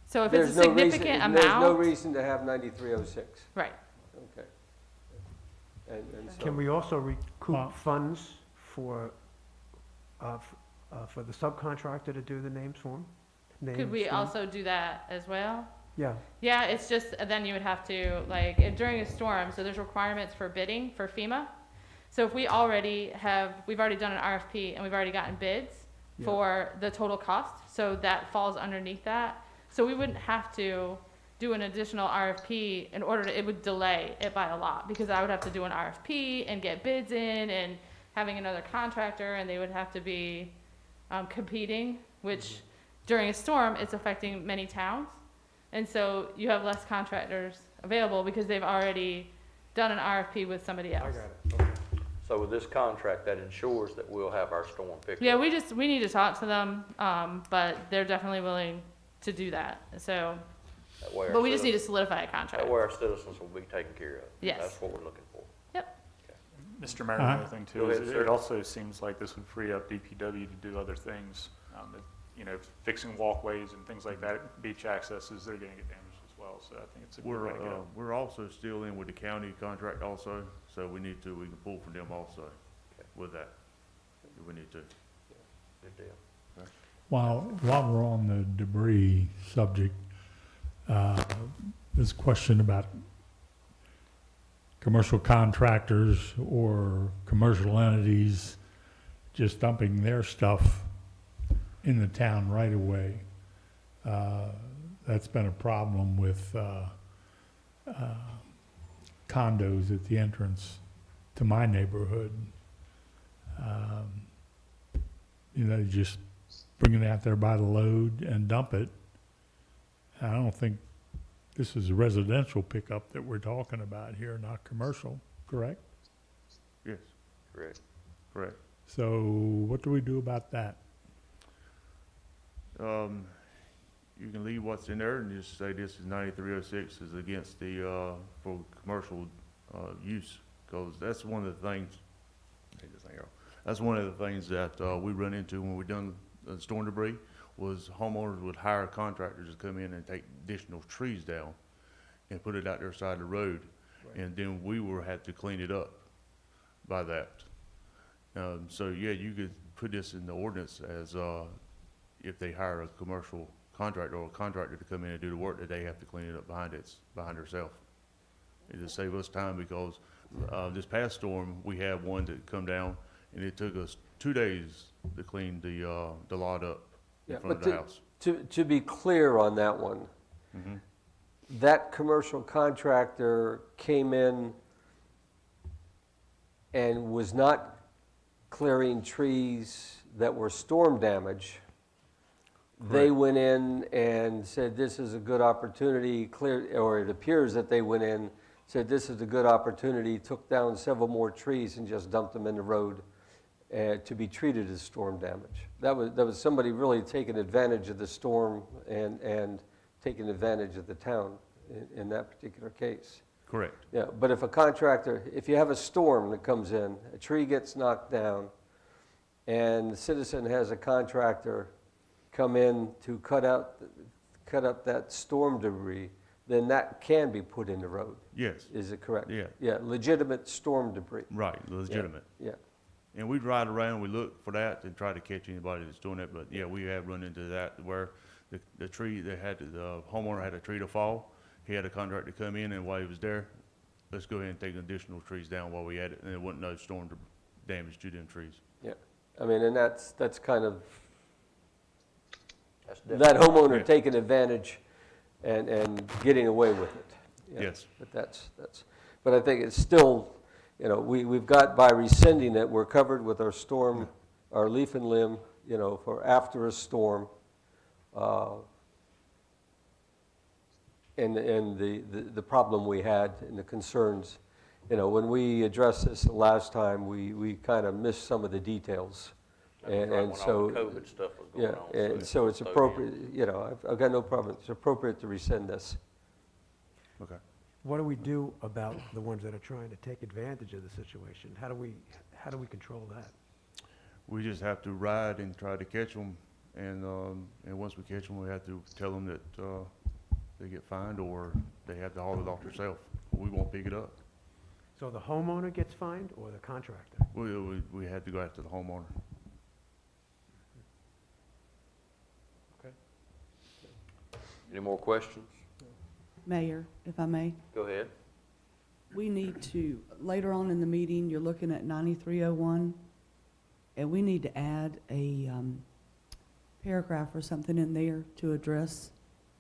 So if it's a there's no reason, significant there's no amount, reason to have 9306. right. Okay. And so. Can we also Well- recoup funds for the subcontractor to do the names form? Could we also do that as well? Yeah, Yeah, it's just, then you would have to, like, during a storm, so there's requirements for bidding for FEMA. So if we've already done an RFP and we've already gotten bids Yeah. for the total cost, so that falls underneath that. So we wouldn't have to do an additional RFP in order to, it would delay it by a lot, because I would have to do an RFP and get bids in and having another contractor, and they would have to be competing, which during a storm, it's affecting many towns. And so you have less contractors available because they've already done an RFP with somebody I else. got it, okay. So with this contract, that ensures that we'll have our storm picked up. Yeah, we need to talk to them, but they're definitely willing to do that, so, That way our but we just need to citizens- solidify a contract. That way our citizens will be taken care of. Yes. That's what we're looking for. Mr. Mayor, Uh-huh. another thing Go too, is ahead, it sir. also seems like this would free up DPW to do other things. You know, fixing walkways and things like that, beach accesses, they're gonna get damaged as well, so I think it's a good way to go. We're also still in with the county contract also, so we can pull from them also with that, if we need to. Good deal. While we're on the debris subject, this question about commercial contractors or commercial entities just dumping their stuff in the town right away. That's been a problem with condos at the entrance to my neighborhood. You know, just bring it out there by the load and dump it. I don't think this is a residential pickup that we're talking about here, not commercial, correct? Yes, Correct. correct. So what do we do about that? You can leave what's in there and just say this is 9306 is against the, for commercial, use, because that's one of the things, that's one of the things that, we run into when we done the storm debris, was homeowners would hire contractors to come in and take additional trees down and put it out their side of the road, and then we had to clean it up by that. So yeah, you could put this in the ordinance as, if they hire a commercial contractor or a contractor to come in and do the work, that they have to clean it up behind herself. It just save us time, because, this past storm, we had one that come down, and it took us 2 days to clean the lot up in Yeah, front of but the house. To be clear on that one, Mhm. that commercial contractor came in and was not clearing trees that were storm damage. They Correct. went in and said, this is a good opportunity, or it appears that they went in, said, this is a good opportunity, took down several more trees and just dumped them in the road to be treated as storm damage. That was somebody really taking advantage of the storm and taking advantage of the town in that particular case. Correct. Yeah, but if a contractor, if you have a storm that comes in, a tree gets knocked down, and the citizen has a contractor come in to cut up that storm debris, then that can be put in the road. Yes, Is it correct? Yeah. Yeah, legitimate storm debris. right, legitimate. Yeah, And we'd ride around, we look for that and try to catch anybody that's doing it, but yeah, we have run into that where the tree, the homeowner had a tree to fall. He had a contractor come in, and while he was there, let's go ahead and take additional trees down while we had it, and there wasn't no storm damage to them trees. yeah. I mean, and that's kind of, That's that definitely- homeowner Yeah. taking advantage and getting away with it. Yeah. Yes. But but I think it's still, you know, we've got, by rescinding it, we're covered with our storm, our leaf and limb, you know, for after a storm. And the problem we had and the concerns, you know, when we addressed this the last time, we kind of missed some of the details. That was right And when so, all the COVID stuff was going yeah, on. and so it's appropriate, you know, I've got no problem, it's appropriate to rescind this. Okay. What do we do about the ones that are trying to take advantage of the situation? How do we control that? We just have to ride and try to catch them, and once we catch them, we have to tell them that, they get fined, or they have to haul it off themselves. We won't pick it up. So the homeowner gets fined or the contractor? We had to go after the homeowner. Any more questions? Mayor, if I may, Go ahead. we need to, later on in the meeting, you're looking at 9301, and we need to add a paragraph or something in there to address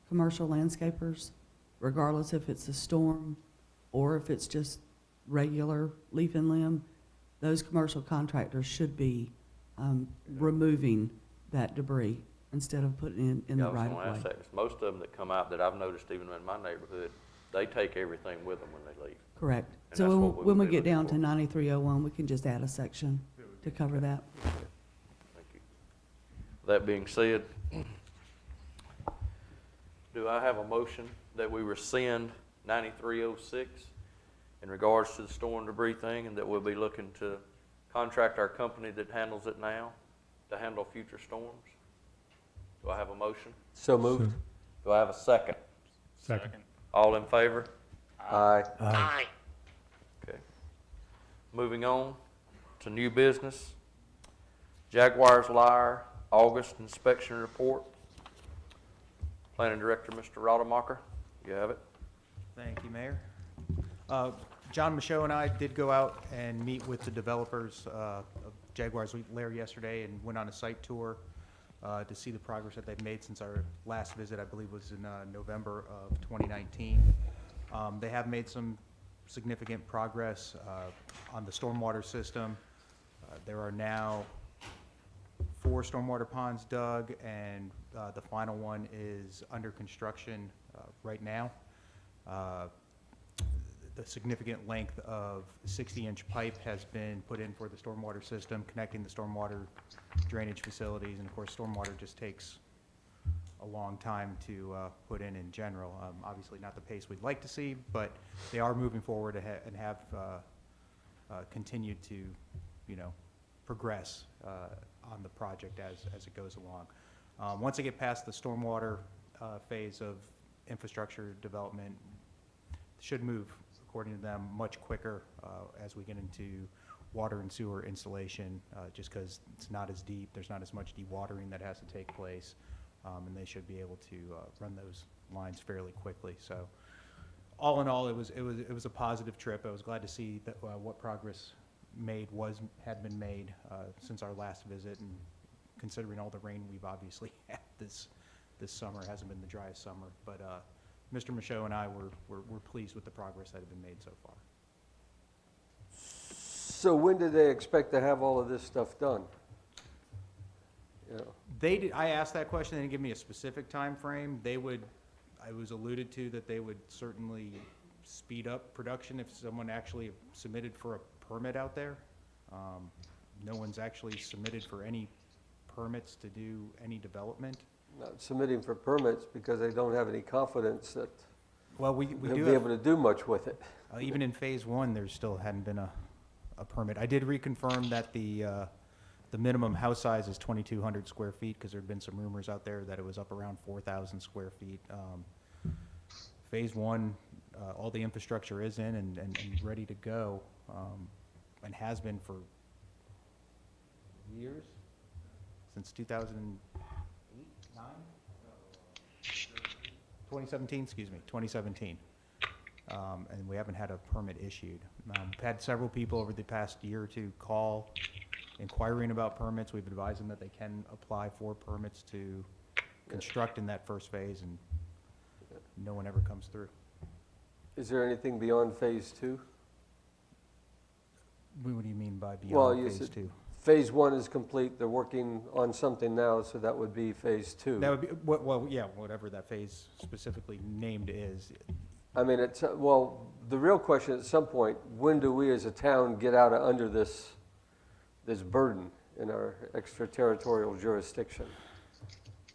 commercial landscapers, regardless if it's a storm or if it's just regular leaf and limb. Those commercial contractors should be removing that debris instead of putting it in Yeah, the I was right of gonna ask way. that. Most of them that come out that I've noticed even in my neighborhood, they take everything with them when they leave. Correct. And So that's when what we when we would be get down looking to for. 9301, we can just add a section to cover that. Thank you. That being said, do I have a motion that we rescind 9306 in regards to the storm debris thing, and that we'll be looking to contract our company that handles it now to handle future storms? Do I have a motion? So moved. Do I have a second? Second. All in favor? Aye. Aye. Okay. Moving on to new business. Jaguars Lair, August inspection report. Planning Director, Mr. Rademacher, you have it. Thank you, Mayor. John Michaud and I did go out and meet with the developers of Jaguars Lair yesterday and went on a site tour to see the progress that they've made since our last visit, I believe was in November of 2019. They have made some significant progress on the stormwater system. There are now 4 stormwater ponds dug, and the final one is under construction right now. The significant length of 60-inch pipe has been put in for the stormwater system, connecting the stormwater drainage facilities, and of course, stormwater just takes a long time to put in general. Obviously not the pace we'd like to see, but they are moving forward and have continued to, progress on the project as it goes along. Once they get past the stormwater phase of infrastructure development, should move, according to them, much quicker as we get into water and sewer installation, just because it's not as deep, there's not as much dewatering that has to take place, and they should be able to run those lines fairly quickly. So, all in all, it was a positive trip. I was glad to see that what progress had been made since our last visit, and considering all the rain we've obviously had this summer, it hasn't been the driest summer, but Mr. Michaud and I were pleased with the progress that had been made so far. So when do they expect to have all of this stuff done? I asked that question. They didn't give me a specific time frame. I was alluded to that they would certainly speed up production if someone actually submitted for a permit out there. No one's actually submitted for any permits to do any development. Not submitting for permits because they don't have any confidence that Well, we they'll do be have, able to do much with it. even in phase 1, there still hadn't been a permit. I did reconfirm that the minimum house size is 2,200 square feet, because there had been some rumors out there that it was up around 4,000 square feet. Phase 1, all the infrastructure is in and ready to go, and has been for years, since 2009? 2017, excuse me, 2017. And we haven't had a permit issued. We've had several people over the past year or two call inquiring about permits. We've advised them that they can apply for permits to construct in that first phase, and no one ever comes through. Is there anything beyond phase 2? What do you mean by Well, beyond you phase said 2? Phase 1 is complete, they're working on something now, so that would be phase 2. That would be, well, yeah, whatever that phase specifically named is. I mean, the real question at some point, when do we as a town get out of under this burden in our extraterritorial jurisdiction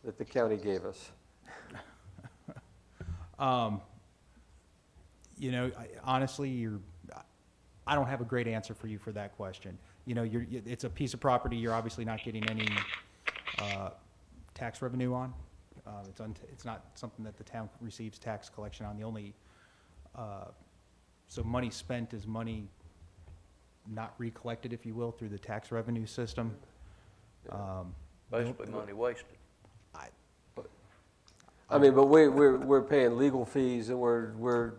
that the county gave us? Honestly, I don't have a great answer for you for that question. It's a piece of property you're obviously not getting any tax revenue on. It's not something that the town receives tax collection on. The only, so money spent is money not recollected, if you will, through the tax revenue system. Basically money wasted. But we're paying legal fees, and we're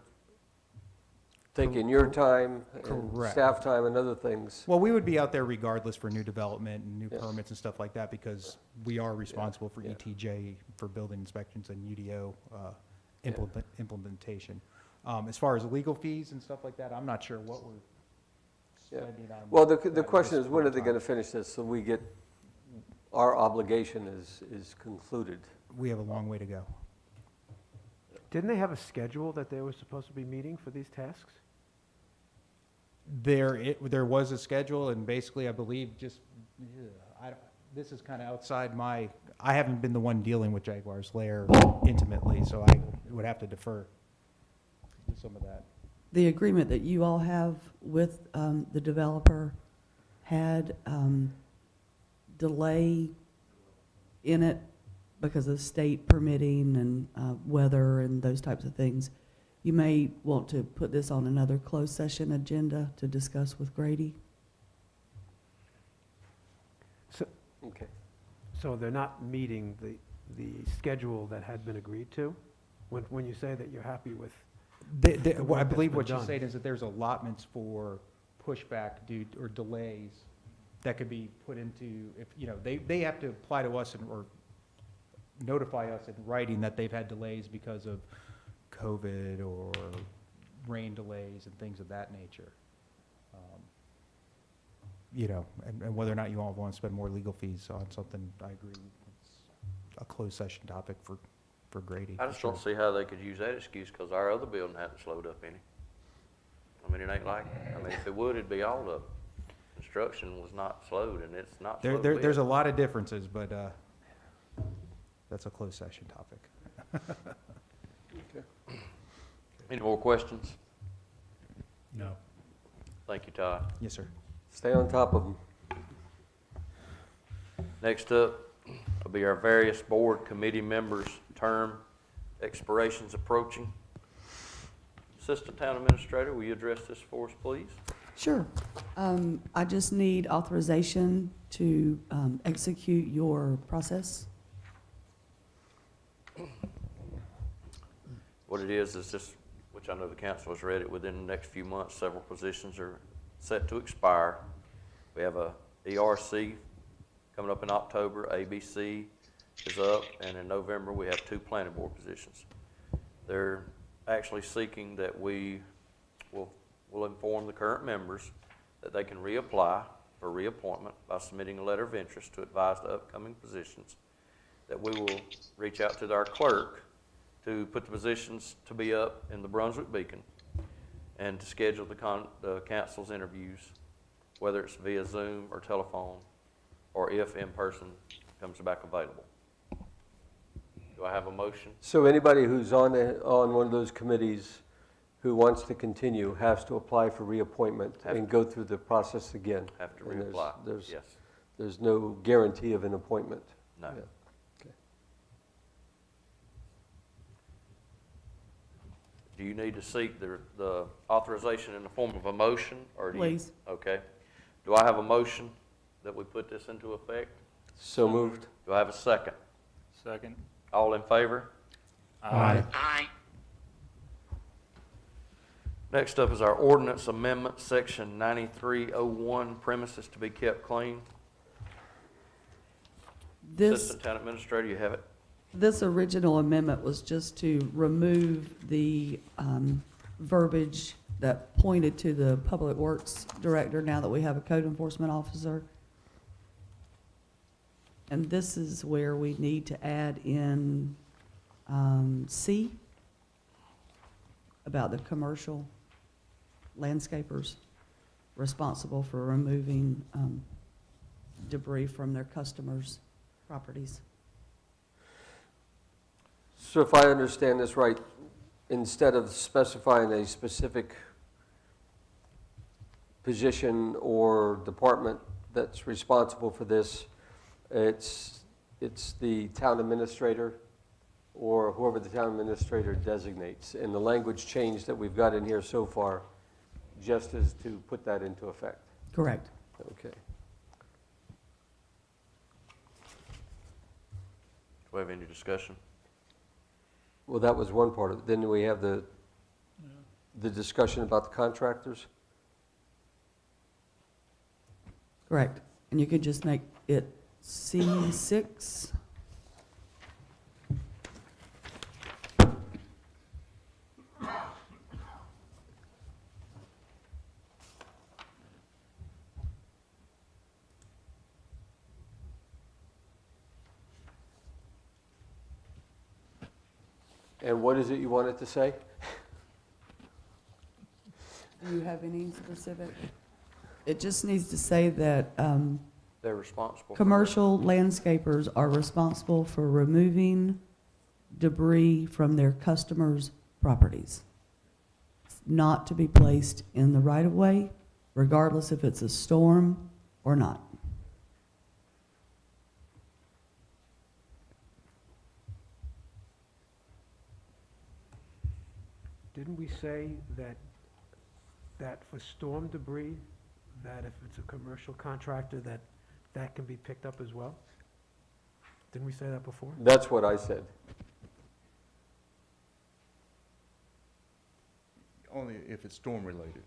taking your time, and Correct. staff time, and other things. Well, we would be out there regardless for new development and new permits and stuff like that, because we are responsible for ETJ, for building inspections and UDO implementation. As far as legal fees and stuff like that, I'm not sure what we're spending on. Well, the that question at is, when are this they point going in to finish this, so our obligation is concluded? time. We have a long way to go. Didn't they have a schedule that they were supposed to be meeting for these tasks? There was a schedule, and basically, I believe, this is kind of outside I haven't been the one dealing with Jaguars Lair intimately, so I would have to defer to some of that. The agreement that you all have with the developer had delay in it because of state permitting and weather and those types of things. You may want to put this on another closed session agenda to discuss with Grady. Okay. So they're not meeting the schedule that had been agreed to? When you say that you're happy with, I believe been what you're done. saying is that there's allotments for pushback or delays that could be put into, if, they have to apply to us or notify us in writing that they've had delays because of COVID or rain delays and things of that nature. And whether or not you all want to spend more legal fees on something, I agree, it's a closed session topic for Grady. I just don't see how they could use that excuse, because our other building hadn't slowed up any. I mean, it ain't like, if it would, it'd be all up. Construction was not slowed, and it's not slowed. There's a lot of differences, but that's a closed session topic. Any more questions? No. Thank you, Todd. Yes, sir. Stay on top of them. Next up will be our various board committee members' term expirations approaching. Assistant Town Administrator, will you address this for us, please? Sure. I just need authorization to execute your process. What it is just, which I know the council has read it, within the next few months, several positions are set to expire. We have a ERC coming up in October, ABC is up, and in November we have 2 planning board positions. They're actually seeking that we will inform the current members that they can reapply for reappointment by submitting a letter of interest to advise the upcoming positions, that we will reach out to our clerk to put the positions to be up in the Brunswick Beacon, and to schedule the council's interviews, whether it's via Zoom or telephone, or if in person comes back available. Do I have a motion? So anybody who's on one of those committees who wants to continue has to apply for reappointment and go through the process again. Have to And reapply, there's- yes. There's no guarantee of an appointment. No. Yeah. Okay. Do you need to seek the authorization in the form of a motion, or do you? Please. Okay. Do I have a motion that we put this into effect? So moved. Do I have a second? Second. All in favor? Aye. Aye. Next up is our ordinance amendment, section 9301, premises to be kept clean. This Assistant Town Administrator, you have it. This original amendment was just to remove the verbiage that pointed to the Public Works Director now that we have a code enforcement officer. And this is where we need to add in C, about the commercial landscapers responsible for removing debris from their customers' properties. So if I understand this right, instead of specifying a specific position or department that's responsible for this, it's the town administrator or whoever the town administrator designates. And the language change that we've got in here so far just is to put that into effect. Correct. Okay. Do we have any discussion? Well, that was one part of it. Then we have the discussion about the contractors. Correct. And you could just make it C6. And what is it you wanted to say? Do you have any specific? It just needs to say that They're responsible. for that. commercial landscapers are responsible for removing debris from their customers' properties. It's not to be placed in the right-of-way, regardless if it's a storm or not. Didn't we say that for storm debris, that if it's a commercial contractor, that can be picked up as well? Didn't we say that before? That's what I said. Only if it's storm related.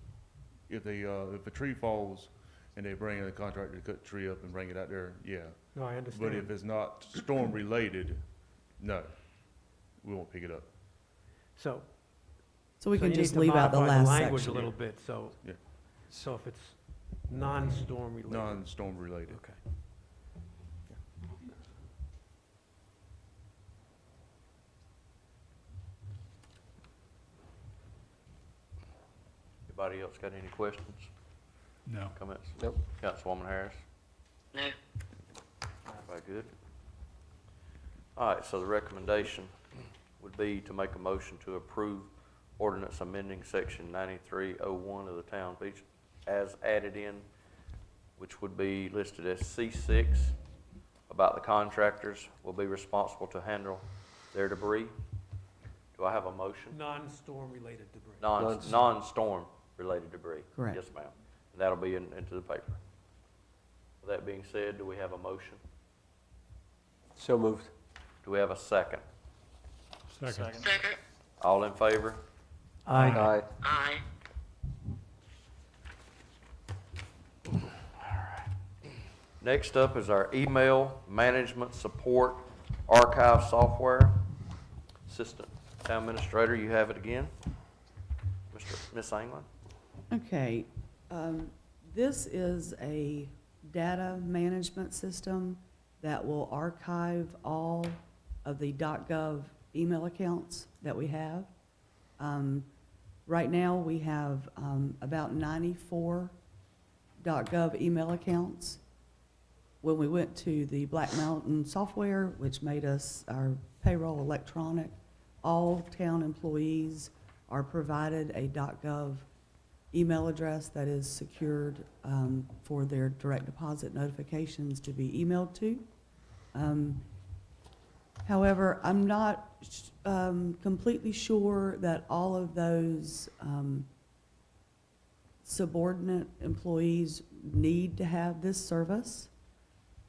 If if a tree falls and they bring in a contractor to cut the tree up and bring it out there, yeah. No, I understand. But if it's not storm related, no, we won't pick it up. So. So we so can you need just to leave out the modify last language a section. little bit, so. Yeah. So if it's non-storm related. Non-storm related. Okay. Anybody else got any questions, No. comments? Nope. Councilwoman Harris? No. Everybody good? All right, so the recommendation would be to make a motion to approve ordinance amending section 9301 of the town of Beach as added in, which would be listed as C6, about the contractors will be responsible to handle their debris. Do I have a motion? Non-storm related debris. Non-storm related debris? Correct. Yes, ma'am. And that'll be into the paper. With that being said, do we have a motion? So moved. Do we have a second? Second. Second. All in favor? Aye. Aye. Next up is our email management support archive software. Assistant Town Administrator, you have it again. Miss England? Okay, this is a data management system that will archive all of the .gov email accounts that we have. Right now, we have about 94 .gov email accounts. When we went to the Black Mountain software, which made us our payroll electronic, all town employees are provided a .gov email address that is secured for their direct deposit notifications to be emailed to. However, I'm not completely sure that all of those subordinate employees need to have this service.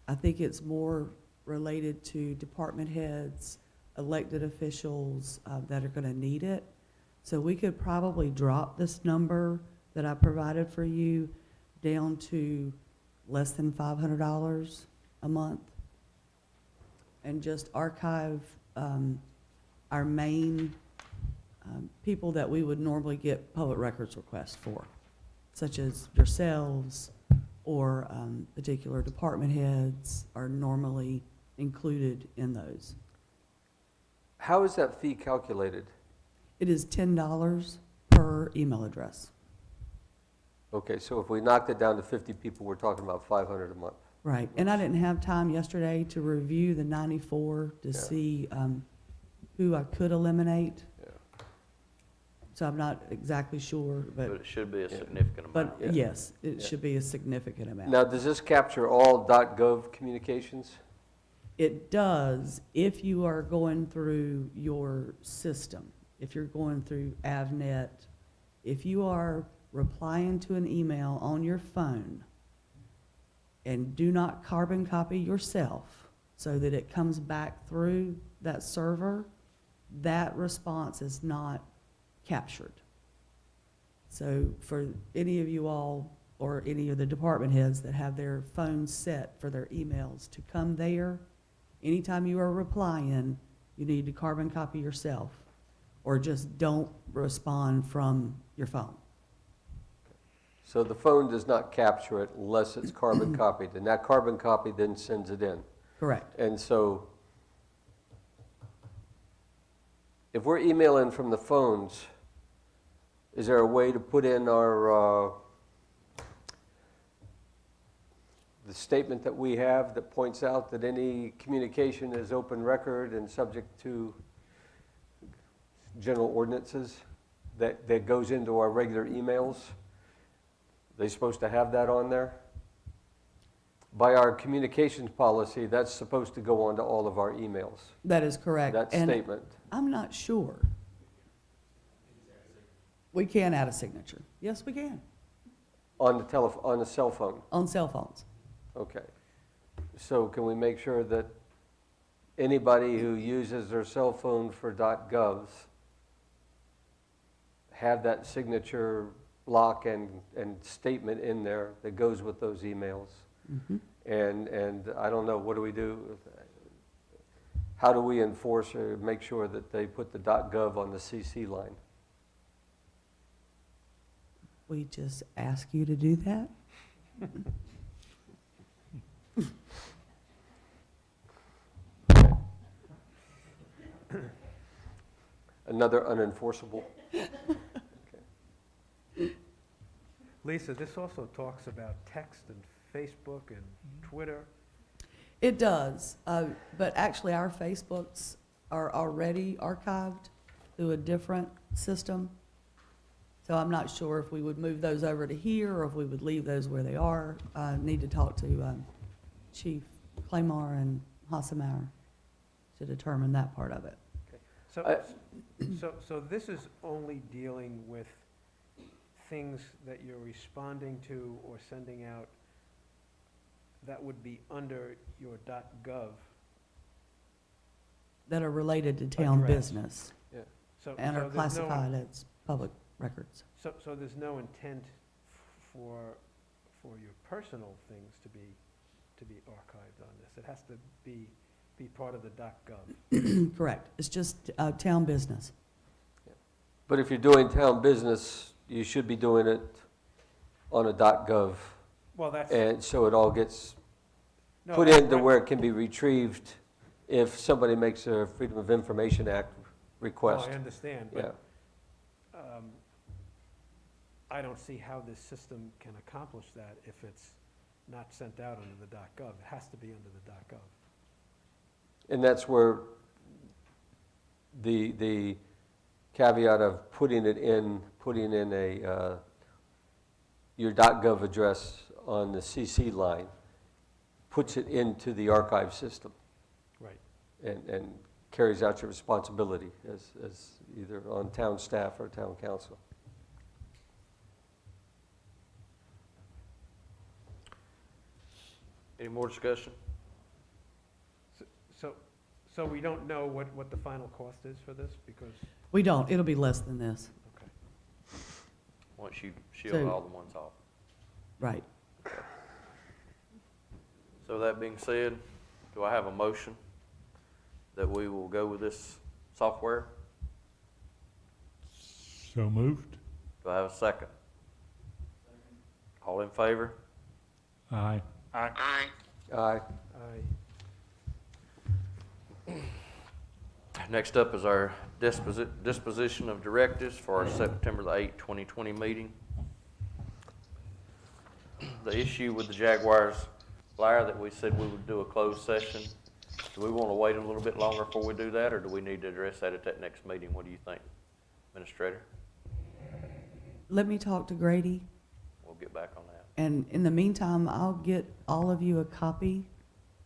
I think it's more related to department heads, elected officials that are going to need it. So we could probably drop this number that I provided for you down to less than $500 a month and just archive our main people that we would normally get public records requests for, such as yourselves or particular department heads are normally included in those. How is that fee calculated? It is $10 per email address. Okay, so if we knocked it down to 50 people, we're talking about 500 a month. Right, and I didn't have time yesterday to review the 94 to see who I could eliminate. Yeah. So I'm not exactly sure, But but, it should be a significant amount. but yes, it should be a significant amount. Now, does this capture all .gov communications? It does if you are going through your system, if you're going through Avnet, if you are replying to an email on your phone and do not carbon copy yourself so that it comes back through that server, that response is not captured. So for any of you all or any of the department heads that have their phones set for their emails to come there, anytime you are replying, you need to carbon copy yourself or just don't respond from your phone. So the phone does not capture it unless it's carbon copied, and that carbon copy then sends it in. Correct. And so if we're emailing from the phones, is there a way to put in our, the statement that we have that points out that any communication is open record and subject to general ordinances that goes into our regular emails? They supposed to have that on there? By our communications policy, that's supposed to go onto all of our emails, That is correct. that And statement. I'm not sure. We can add a signature. Yes, we can, On the cell phone? on cell phones. Okay. So can we make sure that anybody who uses their cell phone for .govs have that signature block and statement in there that goes with those emails? Mhm. And I don't know, what do we do? How do we enforce or make sure that they put the .gov on the CC line? We just ask you to do that? Another unenforceable? Lisa, this also talks about text and Facebook and Twitter. It does, but actually our Facebooks are already archived through a different system. So I'm not sure if we would move those over to here or if we would leave those where they are. Need to talk to Chief Claymore and Hassemeyer to determine that part of it. So this is only dealing with things that you're responding to or sending out that would be under your .gov. That are related to town Address. business So and are there's no- classified as public records. So there's no intent for your personal things to be archived on this? It has to be part of the .gov? Correct. It's just town business. But if you're doing town business, you should be doing it on a .gov. Well, that's, And so it all gets no, put that's into right. where it can be retrieved if somebody makes a Freedom of Information Act Oh, request. I understand, Yeah. but I don't see how this system can accomplish that if it's not sent out under the .gov. It has to be under the .gov. And that's where the caveat of putting in a, your .gov address on the CC line puts it into the archive system. Right. And carries out your responsibility as either on town staff or town council. Any more discussion? So we don't know what the final cost is for this because, We don't. It'll be less than this. okay. Once you shield So- all the ones off. Right. So that being said, do I have a motion that we will go with this software? So moved. Do I have a second? All in favor? Aye. Aye. Aye. Aye. Next up is our disposition of directives for our September the 8th, 2020 meeting. The issue with the Jaguars Lair that we said we would do a closed session, do we want to wait a little bit longer before we do that, or do we need to address that at that next meeting? What do you think, Administrator? Let me talk to Grady, We'll get back on that. and in the meantime, I'll get all of you a copy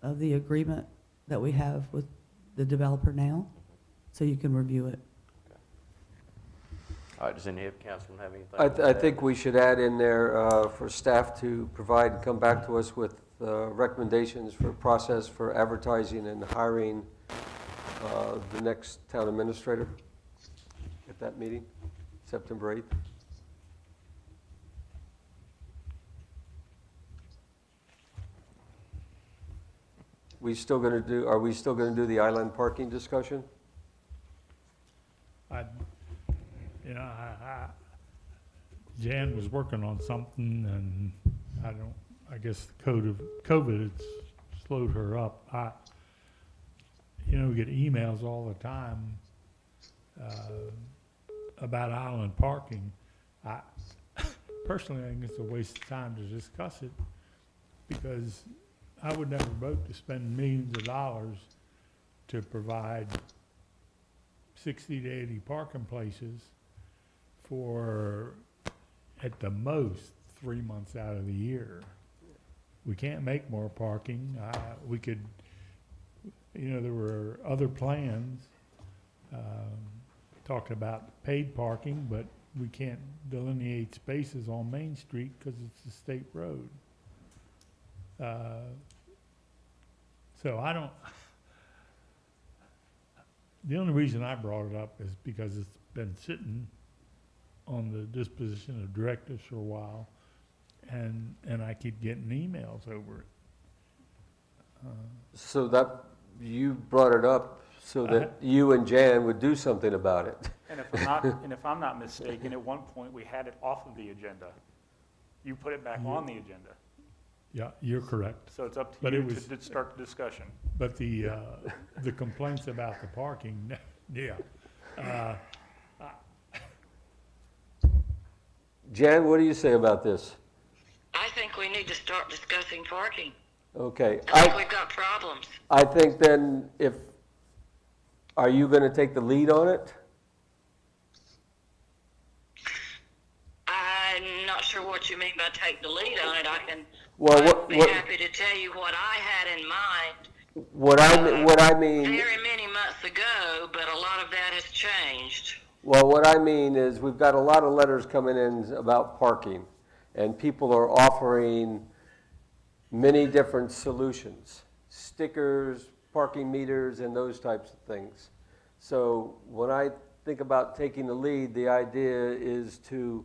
of the agreement that we have with the developer now, so you can review it. All right, does any councilman have anything? I think we should add in there for staff to provide and come back to us with recommendations for process for advertising and hiring the next town administrator at that meeting, September 8th. Are we still going to do the island parking discussion? Jan was working on something, and I guess COVID had slowed her up. We get emails all the time, about island parking, I personally, I think it's a waste of time to discuss it, because I would never vote to spend millions of dollars to provide 60 to 80 parking places for, at the most, 3 months out of the year. We can't make more parking. We could, there were other plans, talking about paid parking, but we can't delineate spaces on Main Street because it's a state road. So I don't, the only reason I brought it up is because it's been sitting on the disposition of directives for a while, and I keep getting emails over it. So that, you brought it up so that you and Jan would do something about it. And if I'm not mistaken, at one point, we had it off of the agenda. You put it back on the agenda. Yeah, you're correct. So it's up to But you it was- to start the discussion. But the complaints about the parking, yeah. Jan, what do you say about this? I think we need to start discussing parking. Okay, I think we've got problems. I think then are you gonna take the lead on it? I'm not sure what you mean by take the lead on it. Well, I'd be happy to tell you what I had in mind what I mean, very many months ago, but a lot of that has changed. well, what I mean is we've got a lot of letters coming in about parking, and people are offering many different solutions, stickers, parking meters, and those types of things. So when I think about taking the lead, the idea is to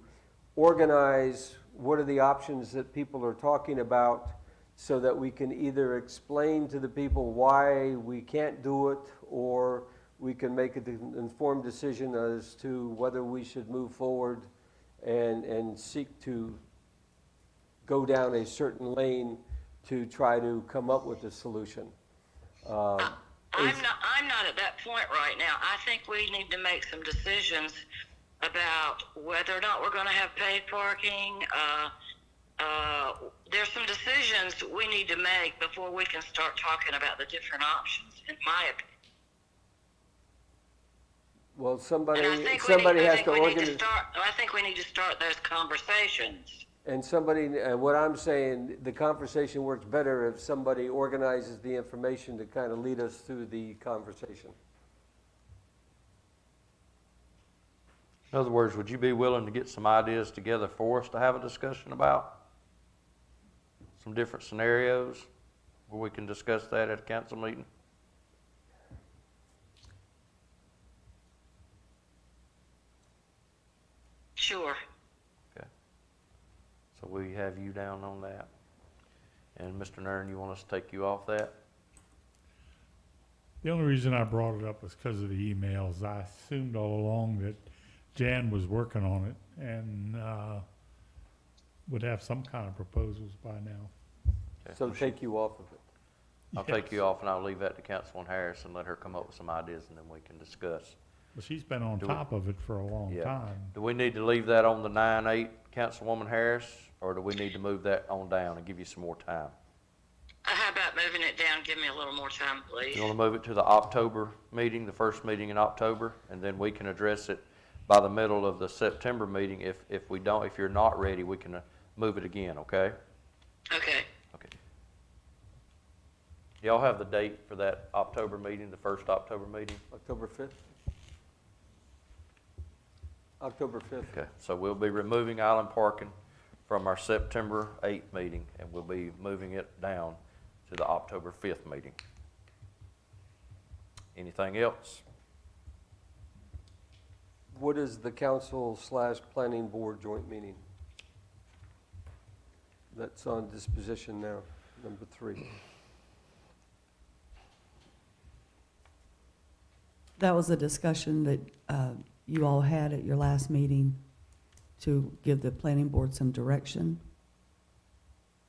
organize what are the options that people are talking about so that we can either explain to the people why we can't do it, or we can make an informed decision as to whether we should move forward and seek to go down a certain lane to try to come up with a solution. I'm not at that point right now. I think we need to make some decisions about whether or not we're going to have paid parking. There's some decisions we need to make before we can start talking about the different options, in my opinion. Well, somebody And I think has to organize. I think we need to start those conversations. And what I'm saying, the conversation works better if somebody organizes the information to kind of lead us through the conversation. In other words, would you be willing to get some ideas together for us to have a discussion about? Some different scenarios where we can discuss that at a council meeting? Sure. Okay. So we have you down on that. And Mr. Nern, you want us to take you off that? The only reason I brought it up was because of the emails. I assumed all along that Jan was working on it and would have some kind of proposals by now. Okay. So take you off of it. I'll take you off and I'll leave that to Councilwoman Harris and let her come up with some ideas and then we can discuss. Well, she's been on top of it for a long Yeah. time. Do we need to leave that on the 9/8, Councilwoman Harris, or do we need to move that on down and give you some more time? How about moving it down? Give me a little more time, please. You want to move it to the October meeting, the first meeting in October, and then we can address it by the middle of the September meeting. If you're not ready, we can move it again, okay? Okay. Okay. Y'all have the date for that October meeting, the first October meeting? October 5th? October 5th. Okay, so we'll be removing island parking from our September 8th meeting, and we'll be moving it down to the October 5th meeting. Anything else? What is the council/planning board joint meeting? That's on disposition now, number 3. That was a discussion that you all had at your last meeting to give the planning board some direction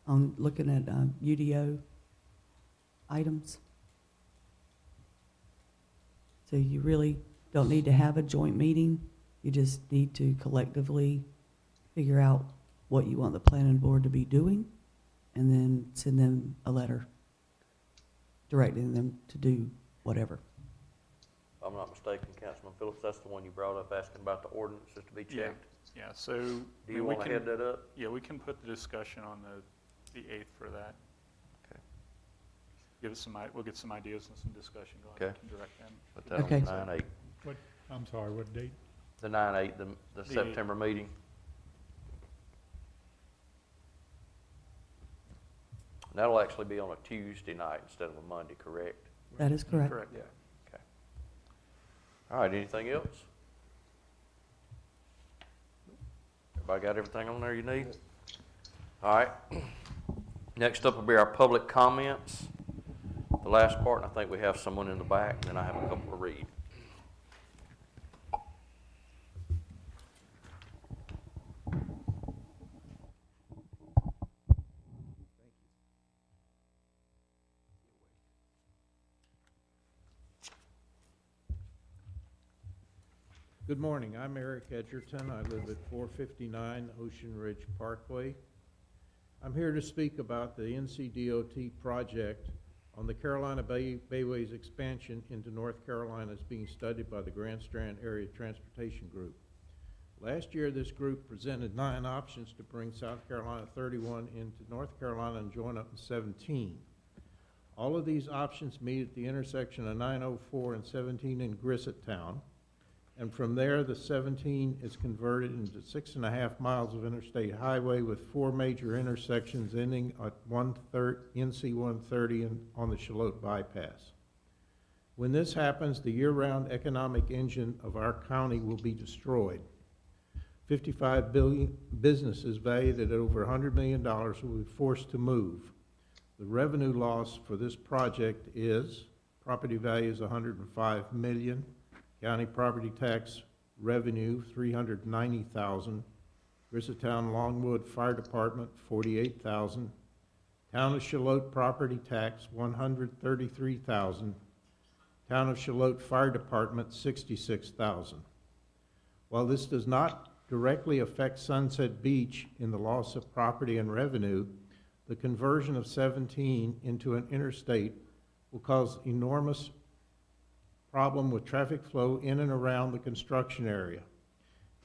on looking at UDO items. So you really don't need to have a joint meeting. You just need to collectively figure out what you want the planning board to be doing, and then send them a letter directing them to do whatever. If I'm not mistaken, Councilman Phillips, that's the one you brought up asking about the ordinances to be Yeah. checked. Yeah, so. Do I you mean, we want to can- head that up? Yeah, we can put the discussion on the 8th for that. Okay. Give us some, we'll get some ideas and some discussion going. We Okay. can direct them. Put that on Okay. the 9/8. What, I'm sorry, what date? The 9/8, the September meeting. And that'll actually be on a Tuesday night instead of a Monday, correct? That is correct. Correct. Yeah. Okay. All right, anything else? Everybody got everything on there you need? All right. Next up will be our public comments. The last part, and I think we have someone in the back, and then I have a couple to read. Good morning, I'm Eric Edgerton. I live at 459 Ocean Ridge Parkway. I'm here to speak about the NCDOT project on the Carolina Bayways expansion into North Carolina is being studied by the Grand Strand Area Transportation Group. Last year, this group presented 9 options to bring South Carolina 31 into North Carolina and join up in 17. All of these options meet at the intersection of 904 and 17 in Grissettown. And from there, the 17 is converted into 6.5 miles of interstate highway with 4 major intersections ending at NC 130 and on the Shallotte bypass. When this happens, the year-round economic engine of our county will be destroyed. 55 billion businesses valued at over $100 million will be forced to move. The revenue loss for this project is property value is $105 million. County property tax revenue, $390,000. Grissettown Longwood Fire Department, $48,000. Town of Shallotte property tax, $133,000. Town of Shallotte Fire Department, $66,000. While this does not directly affect Sunset Beach in the loss of property and revenue, the conversion of 17 into an interstate will cause enormous problem with traffic flow in and around the construction area.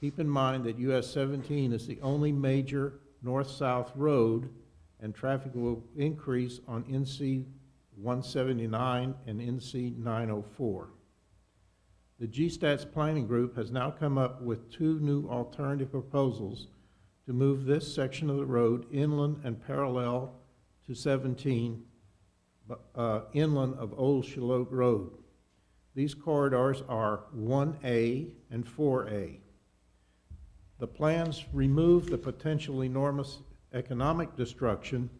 Keep in mind that US 17 is the only major north-south road, and traffic will increase on NC 179 and NC 904. The GSTATS planning group has now come up with 2 new alternative proposals to move this section of the road inland and parallel to 17, inland of Old Shallotte Road. These corridors are 1A and 4A. The plans remove the potential enormous economic destruction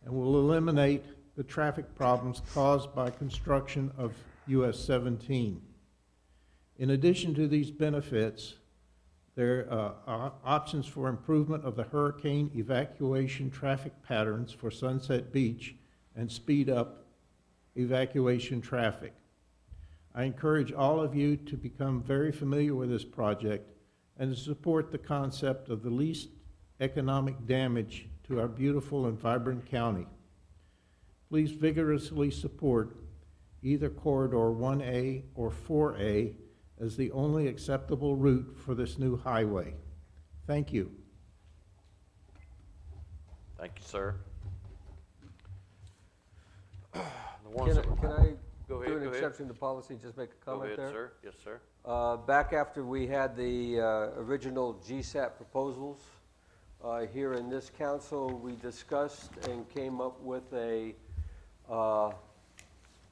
and will eliminate the traffic problems caused by construction of US 17. In addition to these benefits, there are options for improvement of the hurricane evacuation traffic patterns for Sunset Beach and speed up evacuation traffic. I encourage all of you to become very familiar with this project and to support the concept of the least economic damage to our beautiful and vibrant county. Please vigorously support either corridor 1A or 4A as the only acceptable route for this new highway. Thank you. Thank you, sir. The Can ones that- I Go ahead, do an go ahead. exception to policy, just make a Go comment ahead, there? sir. Yes, sir. Back after we had the original GSAP proposals, here in this council, we discussed and came up with a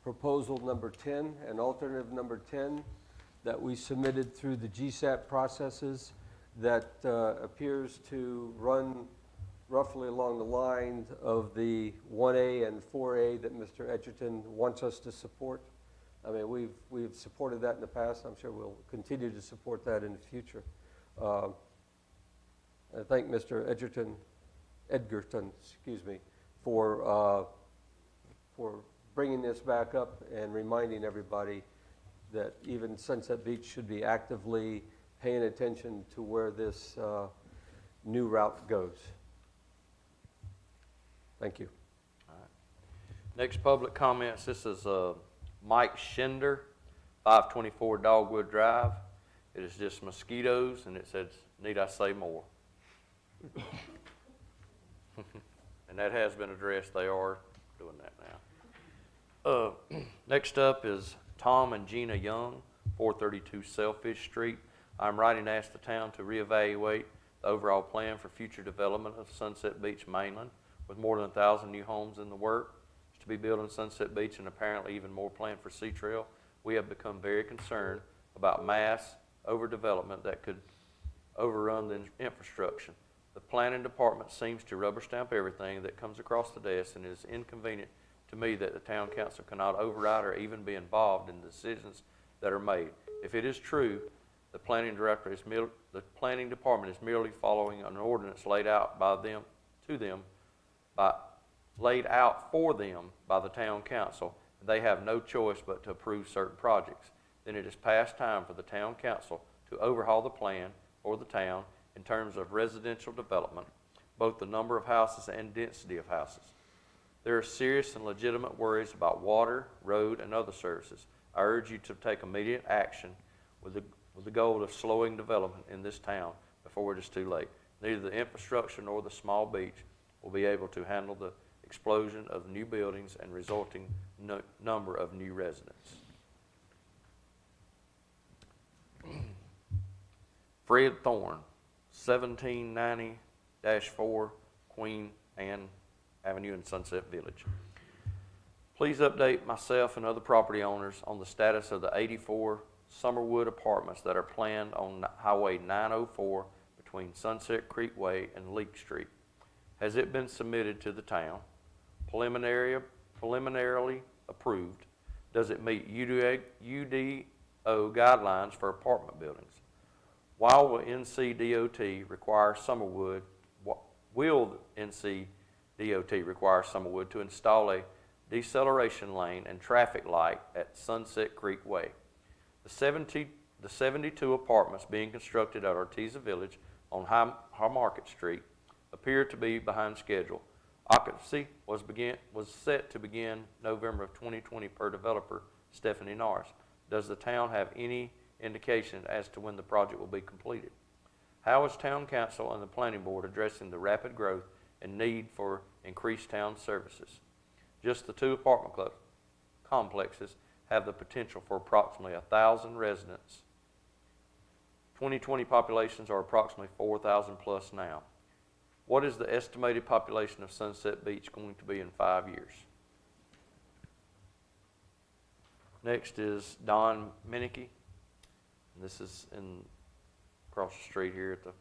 proposal number 10, an alternative number 10, that we submitted through the GSAP processes that appears to run roughly along the lines of the 1A and 4A that Mr. Edgerton wants us to support. I mean, we've supported that in the past. I'm sure we'll continue to support that in the future. I thank Mr. Edgerton, excuse me, for bringing this back up and reminding everybody that even Sunset Beach should be actively paying attention to where this new route goes. Thank you. Next public comments, this is Mike Schender, 524 Dogwood Drive. It is just mosquitoes, and it says, need I say more? And that has been addressed. They are doing that now. Next up is Tom and Gina Young, 432 Sailfish Street. I'm writing to ask the town to reevaluate the overall plan for future development of Sunset Beach mainland, with more than 1,000 new homes in the works to be built on Sunset Beach and apparently even more planned for Sea Trail. We have become very concerned about mass overdevelopment that could overrun the infrastructure. The planning department seems to rubber stamp everything that comes across the desk, and it is inconvenient to me that the town council cannot override or even be involved in the decisions that are made. If it is true, the planning department is merely following an ordinance laid out laid out for them by the town council, and they have no choice but to approve certain projects. Then it is past time for the town council to overhaul the plan for the town in terms of residential development, both the number of houses and density of houses. There are serious and legitimate worries about water, road, and other services. I urge you to take immediate action with the goal of slowing development in this town before it is too late. Neither the infrastructure nor the small beach will be able to handle the explosion of new buildings and resulting number of new residents. Fred Thorne, 1790-4 Queen Anne Avenue in Sunset Village. Please update myself and other property owners on the status of the 84 Summerwood apartments that are planned on Highway 904 between Sunset Creek Way and Leak Street. Has it been submitted to the town? Preliminarily approved? Does it meet UDO guidelines for apartment buildings? Why will NCDOT require Summerwood? Will NCDOT require Summerwood to install a deceleration lane and traffic light at Sunset Creek Way? The 72 apartments being constructed at Artesia Village on High Market Street appear to be behind schedule. Occupancy was set to begin November of 2020 per developer Stephanie Norris. Does the town have any indication as to when the project will be completed? How is town council and the planning board addressing the rapid growth and need for increased town services? Just the two apartment complexes have the potential for approximately 1,000 residents. 2020 populations are approximately 4,000 plus now. What is the estimated population of Sunset Beach going to be in 5 years? Next is Don Minicky. This is across the street here at the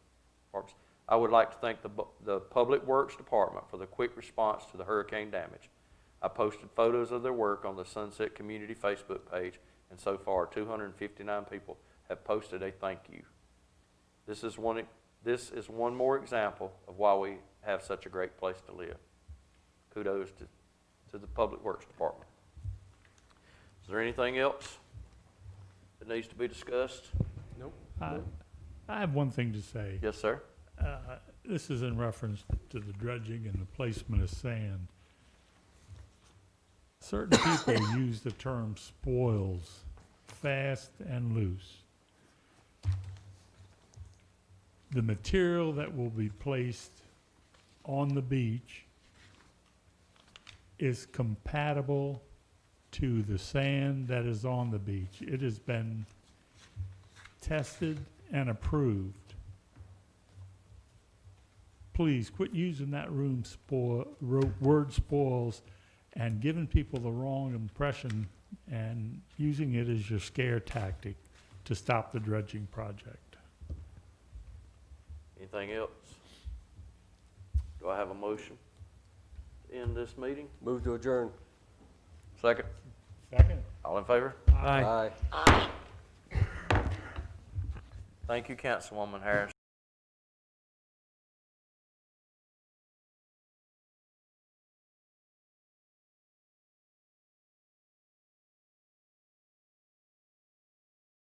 parks. I would like to thank the Public Works Department for the quick response to the hurricane damage. I posted photos of their work on the Sunset Community Facebook page, and so far 259 people have posted a thank you. This is one more example of why we have such a great place to live. Kudos to the Public Works Department. Is there anything else that needs to be discussed? Nope. I have one thing to say. Yes, sir. This is in reference to the dredging and the placement of sand. Certain people use the term spoils, fast and loose. The material that will be placed on the beach is compatible to the sand that is on the beach. It has been tested and approved. Please quit using that word spoils and giving people the wrong impression and using it as your scare tactic to stop the dredging project. Anything else? Do I have a motion to end this meeting? Move to adjourn. Second. Second. All in favor? Aye. Thank you, Councilwoman Harris.